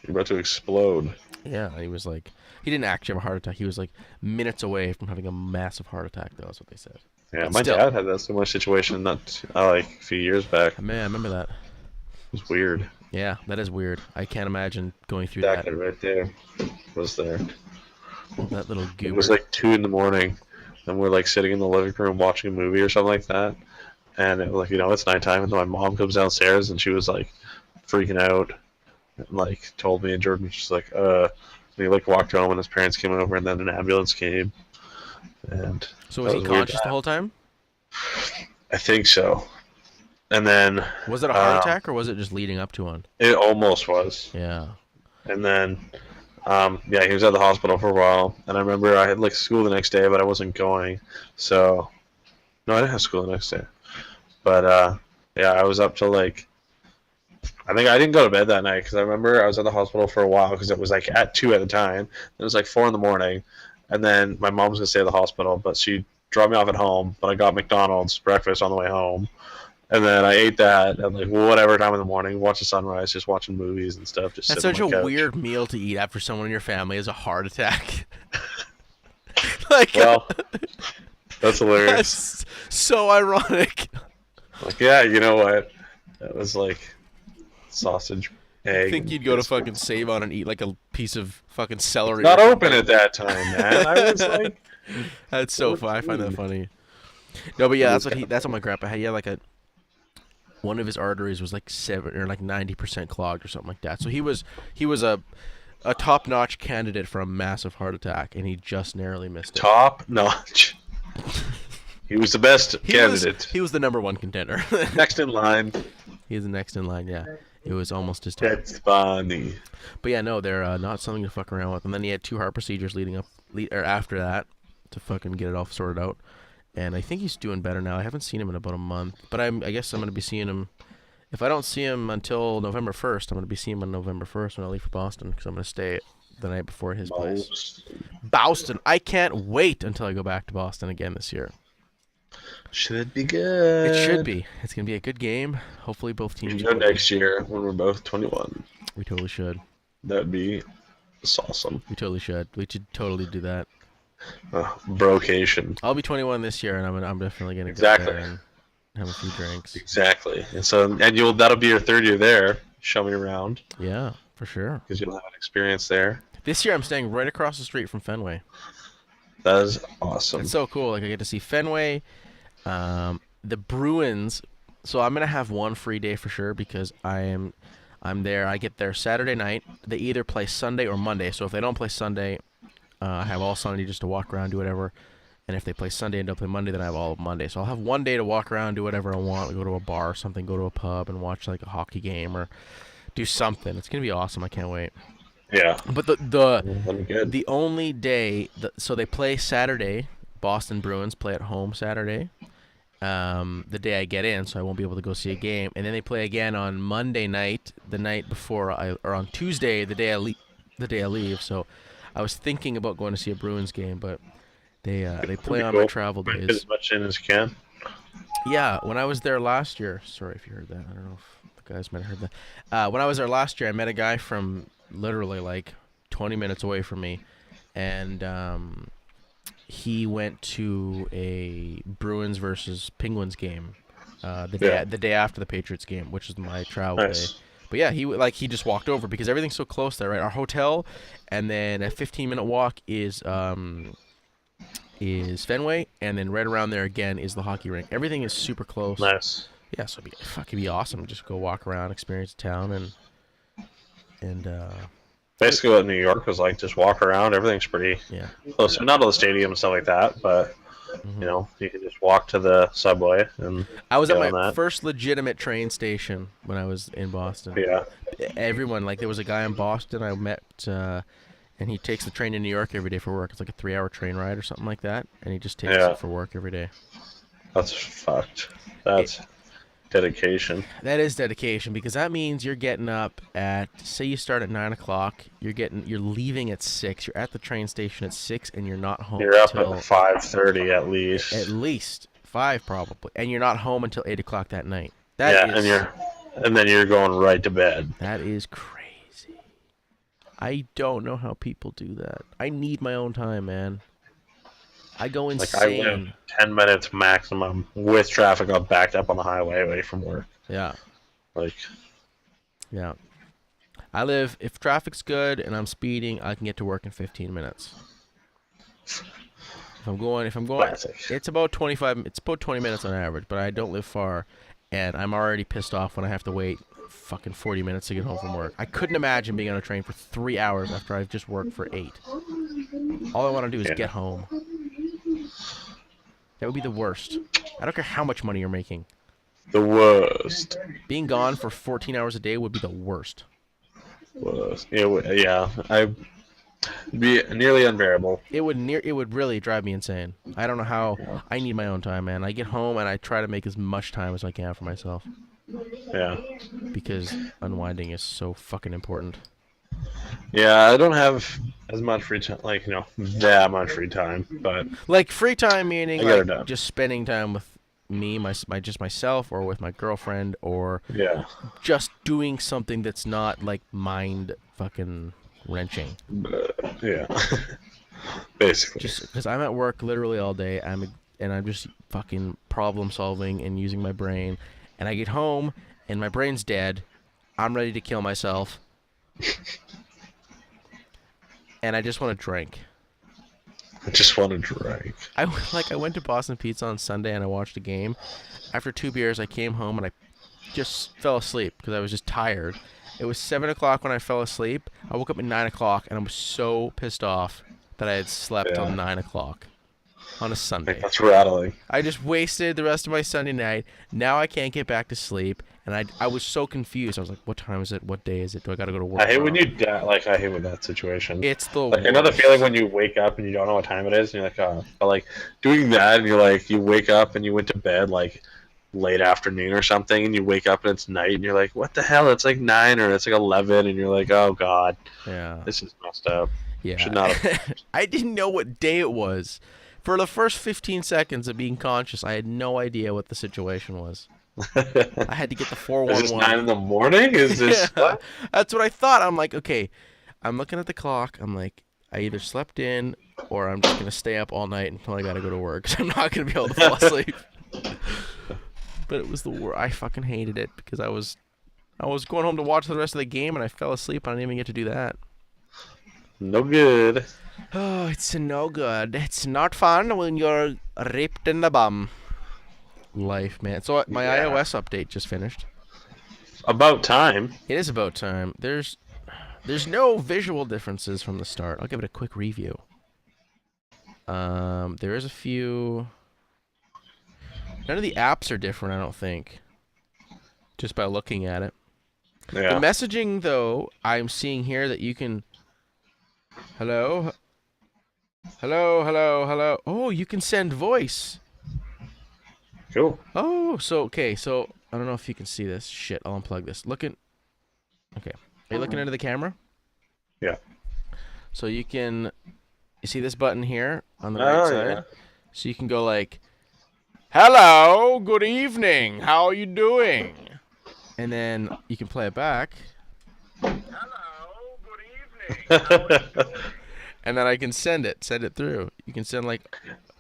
[SPEAKER 2] You're about to explode.
[SPEAKER 1] Yeah, he was like, he didn't actually have a heart attack. He was like minutes away from having a massive heart attack, though. That's what they said.
[SPEAKER 2] Yeah,
[SPEAKER 1] But
[SPEAKER 2] my
[SPEAKER 1] still.
[SPEAKER 2] dad had that similar situation not like a few years back. It
[SPEAKER 1] Man, I remember that.
[SPEAKER 2] was weird.
[SPEAKER 1] Yeah, that is weird. I can't imagine going through
[SPEAKER 2] Exactly right there. Was there.
[SPEAKER 1] that little
[SPEAKER 2] It
[SPEAKER 1] goober.
[SPEAKER 2] was like 2 in the morning, and we're like sitting in the living room watching a movie or something like that. And it was like, it's nighttime, and then my mom comes downstairs, and she was like freaking out, and like told me, and Jordan was just like, And he like walked home, and his parents came over, and then an ambulance came, and
[SPEAKER 1] So was
[SPEAKER 2] that
[SPEAKER 1] he
[SPEAKER 2] was weird.
[SPEAKER 1] conscious the whole time?
[SPEAKER 2] I think so. And then
[SPEAKER 1] Was it a heart attack, or was it just leading up to one?
[SPEAKER 2] it almost was.
[SPEAKER 1] Yeah.
[SPEAKER 2] And then, yeah, he was at the hospital for a while. And I remember I had like school the next day, but I wasn't going. So, no, I didn't have school the next day. But yeah, I was up till like, I think I didn't go to bed that night because I remember I was at the hospital for a while because it was like at 2 at the time. It was like 4 in the morning. And then my mom was going to stay at the hospital, but she dropped me off at home. But I got McDonald's breakfast on the way home. And then I ate that at like whatever time in the morning, watch the sunrise, just watching movies and stuff. Just
[SPEAKER 1] That's
[SPEAKER 2] sitting
[SPEAKER 1] such
[SPEAKER 2] on
[SPEAKER 1] a
[SPEAKER 2] the couch.
[SPEAKER 1] weird meal to eat after someone in your family has a heart attack. Like,
[SPEAKER 2] Well, that's hilarious.
[SPEAKER 1] that's so ironic.
[SPEAKER 2] Like, yeah, you know what? That was like sausage, egg.
[SPEAKER 1] I think you'd go to fucking Save On and eat like a piece of fucking celery.
[SPEAKER 2] Not
[SPEAKER 1] or
[SPEAKER 2] open at that time, man. I was like,
[SPEAKER 1] That's so funny. I find that funny. No, but yeah, that's what That's what my grandpa had. He had like one of his arteries was like 7 or like 90% clogged or something like that. So he was a top-notch candidate for a massive heart attack, and he just narrowly missed it.
[SPEAKER 2] top notch. He was the best candidate.
[SPEAKER 1] He was the number one contender.
[SPEAKER 2] Next in line,
[SPEAKER 1] He's the next in line. Yeah, it was almost his time.
[SPEAKER 2] that's funny.
[SPEAKER 1] But yeah, no, they're not something to fuck around with. And then he had 2 heart procedures or after that to fucking get it all sorted out. And I think he's doing better now. I haven't seen him in about a month, but I guess I'm gonna be seeing him. If I don't see him until November 1st, I'm gonna be seeing him on November 1st when I leave for Boston because I'm gonna stay the night before his place. Boston. I can't wait until I go back to Boston again this year.
[SPEAKER 2] Should be good.
[SPEAKER 1] It should be. It's gonna be a good game. Hopefully both
[SPEAKER 2] We
[SPEAKER 1] teams.
[SPEAKER 2] can go next year when we're both 21.
[SPEAKER 1] We totally should.
[SPEAKER 2] That'd be awesome.
[SPEAKER 1] We totally should. We should totally do that.
[SPEAKER 2] Brocation.
[SPEAKER 1] I'll be 21 this year, and I'm definitely gonna
[SPEAKER 2] Exactly.
[SPEAKER 1] go there and have a few drinks.
[SPEAKER 2] Exactly. And so, that'll be your 3rd year there. Show me around
[SPEAKER 1] Yeah, for sure.
[SPEAKER 2] because you'll have an experience there.
[SPEAKER 1] This year I'm staying right across the street from Fenway.
[SPEAKER 2] That is awesome.
[SPEAKER 1] It's so cool. Like I get to see Fenway, the Bruins. So I'm gonna have one free day for sure because I'm there. I get there Saturday night. They either play Sunday or Monday. So if they don't play Sunday, I have all Sunday just to walk around, do whatever. And if they play Sunday and don't play Monday, then I have all of Monday. So I'll have one day to walk around, do whatever I want, go to a bar or something, go to a pub and watch like a hockey game or do something. It's gonna be awesome. I can't wait.
[SPEAKER 2] Yeah.
[SPEAKER 1] But the
[SPEAKER 2] That'll be good.
[SPEAKER 1] the only day, so they play Saturday. Boston Bruins play at home Saturday. The day I get in, so I won't be able to go see a game. And then they play again on Monday night, the night before or on Tuesday, the day I leave. So I was thinking about going to see a Bruins game, but They play
[SPEAKER 2] be
[SPEAKER 1] on
[SPEAKER 2] cool.
[SPEAKER 1] my travel
[SPEAKER 2] Might fit
[SPEAKER 1] days.
[SPEAKER 2] as much in as you can.
[SPEAKER 1] Yeah, when I was there last year. Sorry if you heard that. I don't know if the guys might have heard that. When I was there last year, I met a guy from literally like 20 minutes away from me, and he went to a Bruins versus Penguins game
[SPEAKER 2] Yeah.
[SPEAKER 1] the day after the Patriots game, which is my travel day.
[SPEAKER 2] Nice.
[SPEAKER 1] But yeah, he just walked over because everything's so close there, right? Our hotel, and then a 15-minute walk is Fenway, and then right around there again is the hockey rink. Everything is super close.
[SPEAKER 2] Nice.
[SPEAKER 1] Yeah, so it'd be awesome. Just go walk around, experience the town, and
[SPEAKER 2] Basically, what New York was like, just walk around. Everything's pretty
[SPEAKER 1] yeah.
[SPEAKER 2] close. Not all the stadium and stuff like that, but you can just walk to the subway and
[SPEAKER 1] I was at
[SPEAKER 2] get on
[SPEAKER 1] my
[SPEAKER 2] that.
[SPEAKER 1] first legitimate train station when I was in Boston.
[SPEAKER 2] Yeah.
[SPEAKER 1] Everyone, like, there was a guy in Boston I met, and he takes the train to New York every day for work. It's like a 3-hour train ride or something like that, and he just takes
[SPEAKER 2] Yeah.
[SPEAKER 1] it for work every day.
[SPEAKER 2] That's fucked. That's dedication.
[SPEAKER 1] That is dedication, because that means you're getting up at, say you start at 9 o'clock, you're leaving at 6, you're at the train station at 6, and you're not home
[SPEAKER 2] You're up
[SPEAKER 1] until
[SPEAKER 2] at 5:30 at least.
[SPEAKER 1] at least 5 probably, and you're not home until 8 o'clock that night.
[SPEAKER 2] And then you're going right to bed.
[SPEAKER 1] That is crazy. I don't know how people do that. I need my own time, man. I go
[SPEAKER 2] Like I
[SPEAKER 1] insane.
[SPEAKER 2] went 10 minutes maximum with traffic all backed up on the highway away from work.
[SPEAKER 1] Yeah,
[SPEAKER 2] Like,
[SPEAKER 1] yeah. If traffic's good and I'm speeding, I can get to work in 15 minutes. If I'm going,
[SPEAKER 2] classic.
[SPEAKER 1] it's about 20 minutes on average, but I don't live far, and I'm already pissed off when I have to wait fucking 40 minutes to get home from work. I couldn't imagine being on a train for 3 hours after I've just worked for 8. All I want to do is
[SPEAKER 2] Yeah.
[SPEAKER 1] get home. That would be the worst. I don't care how much money you're making.
[SPEAKER 2] The worst.
[SPEAKER 1] Being gone for 14 hours a day would be the worst.
[SPEAKER 2] Yeah. It'd be nearly unbearable.
[SPEAKER 1] It would really drive me insane. I don't know how. I need my own time, man. I get home and I try to make as much time as I can for myself,
[SPEAKER 2] Yeah.
[SPEAKER 1] because unwinding is so fucking important.
[SPEAKER 2] Yeah, I don't have as much free time, that much free time, but
[SPEAKER 1] Like free time meaning
[SPEAKER 2] I get it
[SPEAKER 1] like
[SPEAKER 2] done.
[SPEAKER 1] just spending time with me, just myself, or with my girlfriend, or
[SPEAKER 2] yeah.
[SPEAKER 1] just doing something that's not like mind fucking wrenching.
[SPEAKER 2] Yeah. Basically.
[SPEAKER 1] Just because I'm at work literally all day, I'm just fucking problem solving and using my brain, and I get home and my brain's dead. I'm ready to kill myself, and I just want to drink.
[SPEAKER 2] I just want to drink.
[SPEAKER 1] I went to Boston Pizza on Sunday and I watched a game. After 2 beers, I came home and I just fell asleep because I was just tired. It was 7 o'clock when I fell asleep. I woke up at 9 o'clock and I was so pissed off that I had slept till
[SPEAKER 2] Yeah.
[SPEAKER 1] 9 o'clock on a Sunday.
[SPEAKER 2] That's rattling.
[SPEAKER 1] I just wasted the rest of my Sunday night. Now I can't get back to sleep, and I was so confused. I was like, what time is it? What day is it? Do I got to go to work?
[SPEAKER 2] I hate when
[SPEAKER 1] tomorrow?
[SPEAKER 2] I hate with that situation.
[SPEAKER 1] It's the
[SPEAKER 2] Like another
[SPEAKER 1] worst.
[SPEAKER 2] feeling when you wake up and you don't know what time it is, and you're like, oh, but like doing that, and you're like, you wake up and you went to bed like late afternoon or something, and you wake up and it's night, and you're like, what the hell? It's like 9 or it's like 11, and you're like, oh god,
[SPEAKER 1] Yeah.
[SPEAKER 2] this is messed up.
[SPEAKER 1] Yeah.
[SPEAKER 2] Should not have.
[SPEAKER 1] I didn't know what day it was. For the first 15 seconds of being conscious, I had no idea what the situation was. I had to get the
[SPEAKER 2] Is this
[SPEAKER 1] 411.
[SPEAKER 2] 9 in the morning? Is this
[SPEAKER 1] Yeah,
[SPEAKER 2] what?
[SPEAKER 1] that's what I thought. I'm like, okay, I'm looking at the clock. I'm like, I either slept in or I'm just going to stay up all night until I got to go to work because I'm not going to be able to fall asleep. But it was the worst. I fucking hated it because I was going home to watch the rest of the game and I fell asleep and I didn't even get to do that.
[SPEAKER 2] No good.
[SPEAKER 1] Oh, it's no good. It's not fun when you're raped in the bum. Life, man. So my
[SPEAKER 2] Yeah.
[SPEAKER 1] iOS update just finished.
[SPEAKER 2] About time.
[SPEAKER 1] It is about time. There's no visual differences from the start. I'll give it a quick review. There is a few. None of the apps are different, I don't think. Just by looking at it.
[SPEAKER 2] Yeah.
[SPEAKER 1] The messaging, though, I'm seeing here that you can. Hello? Hello, hello, hello. Oh, you can send voice.
[SPEAKER 2] Cool.
[SPEAKER 1] Oh, so I don't know if you can see this. Shit, I'll unplug this. Okay. Are you looking into the camera?
[SPEAKER 2] Yeah.
[SPEAKER 1] So you can You see this button here on the
[SPEAKER 2] Oh,
[SPEAKER 1] right side?
[SPEAKER 2] yeah.
[SPEAKER 1] So you can go like, "Hello, good evening. How are you doing?" And then you can play it back. Hello, good evening. How are you doing? And then I can send it through. You can send like,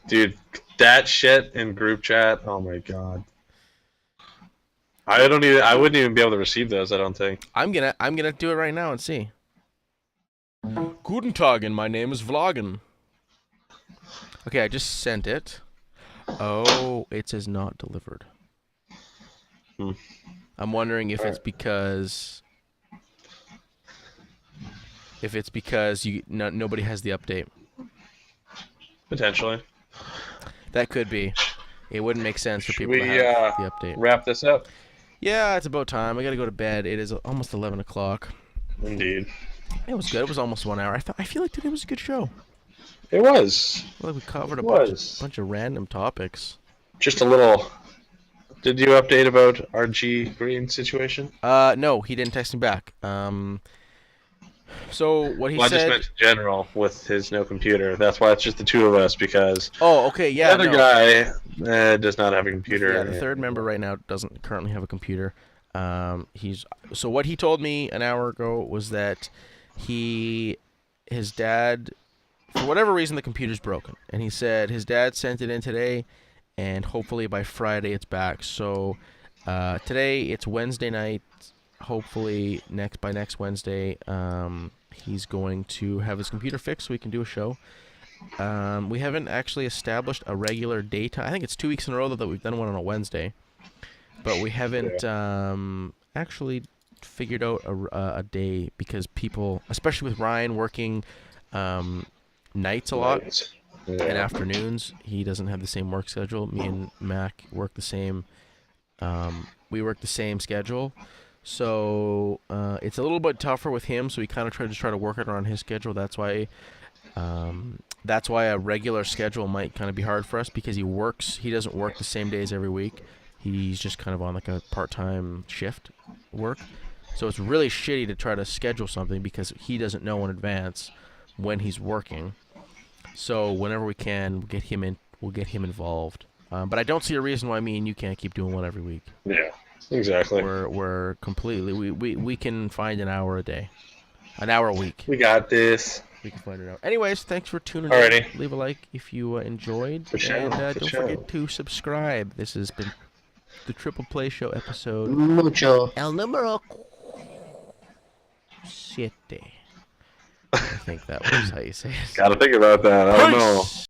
[SPEAKER 2] Dude, that shit in group chat. Oh my god. I wouldn't even be able to receive those, I don't think.
[SPEAKER 1] I'm gonna do it right now and see. Guten Tagen, my name is Vlogen. Okay, I just sent it. Oh, it says not delivered.
[SPEAKER 2] Hmm.
[SPEAKER 1] I'm wondering if it's because nobody has the update.
[SPEAKER 2] Potentially.
[SPEAKER 1] That could be. It wouldn't make sense for
[SPEAKER 2] Should
[SPEAKER 1] people to
[SPEAKER 2] we
[SPEAKER 1] have the update.
[SPEAKER 2] wrap this up?
[SPEAKER 1] Yeah, it's about time. I gotta go to bed. It is almost 11 o'clock.
[SPEAKER 2] Indeed.
[SPEAKER 1] It was good. It was almost 1 hour. I feel like today was a good show.
[SPEAKER 2] It was.
[SPEAKER 1] I feel like we covered a
[SPEAKER 2] was.
[SPEAKER 1] bunch of random topics.
[SPEAKER 2] Just a little. Did you update about RG Green situation?
[SPEAKER 1] No, he didn't text me back. So what he
[SPEAKER 2] Well, I
[SPEAKER 1] said.
[SPEAKER 2] just meant in general with his no computer. That's why it's just the two of us because
[SPEAKER 1] Oh, okay, yeah.
[SPEAKER 2] the other guy does not have a computer.
[SPEAKER 1] Yeah, the third member right now doesn't currently have a computer. So what he told me an hour ago was that his dad, for whatever reason, the computer's broken, and he said his dad sent it in today, and hopefully by Friday it's back. So today it's Wednesday night. Hopefully by next Wednesday, he's going to have his computer fixed so we can do a show. We haven't actually established a regular date. I think it's 2 weeks in a row that we've done one on a Wednesday, but we haven't actually figured out a day because people, especially with Ryan working nights a lot and afternoons, he doesn't have the same work schedule. Me and Mac work the same. We work the same schedule. So it's a little bit tougher with him. So we kind of try to work it around his schedule. That's why a regular schedule might kind of be hard for us because he doesn't work the same days every week. He's just kind of on like a part-time shift work. So it's really shitty to try to schedule something because he doesn't know in advance when he's working. So whenever we can, we'll get him involved. But I don't see a reason why me and you can't keep doing one every week.
[SPEAKER 2] Yeah, exactly.
[SPEAKER 1] We're completely we can find an hour a day, an hour a week.
[SPEAKER 2] We got this.
[SPEAKER 1] We can find it out. Anyways, thanks for tuning
[SPEAKER 2] Alrighty.
[SPEAKER 1] in. Leave a like if you enjoyed,
[SPEAKER 2] For sure,
[SPEAKER 1] and
[SPEAKER 2] for
[SPEAKER 1] don't
[SPEAKER 2] sure.
[SPEAKER 1] forget to subscribe. This has been the Triple Play Show episode
[SPEAKER 3] Mucho.
[SPEAKER 1] El número 7. I think that was how you say it.
[SPEAKER 2] Gotta think about that. I don't know.
[SPEAKER 1] Peace!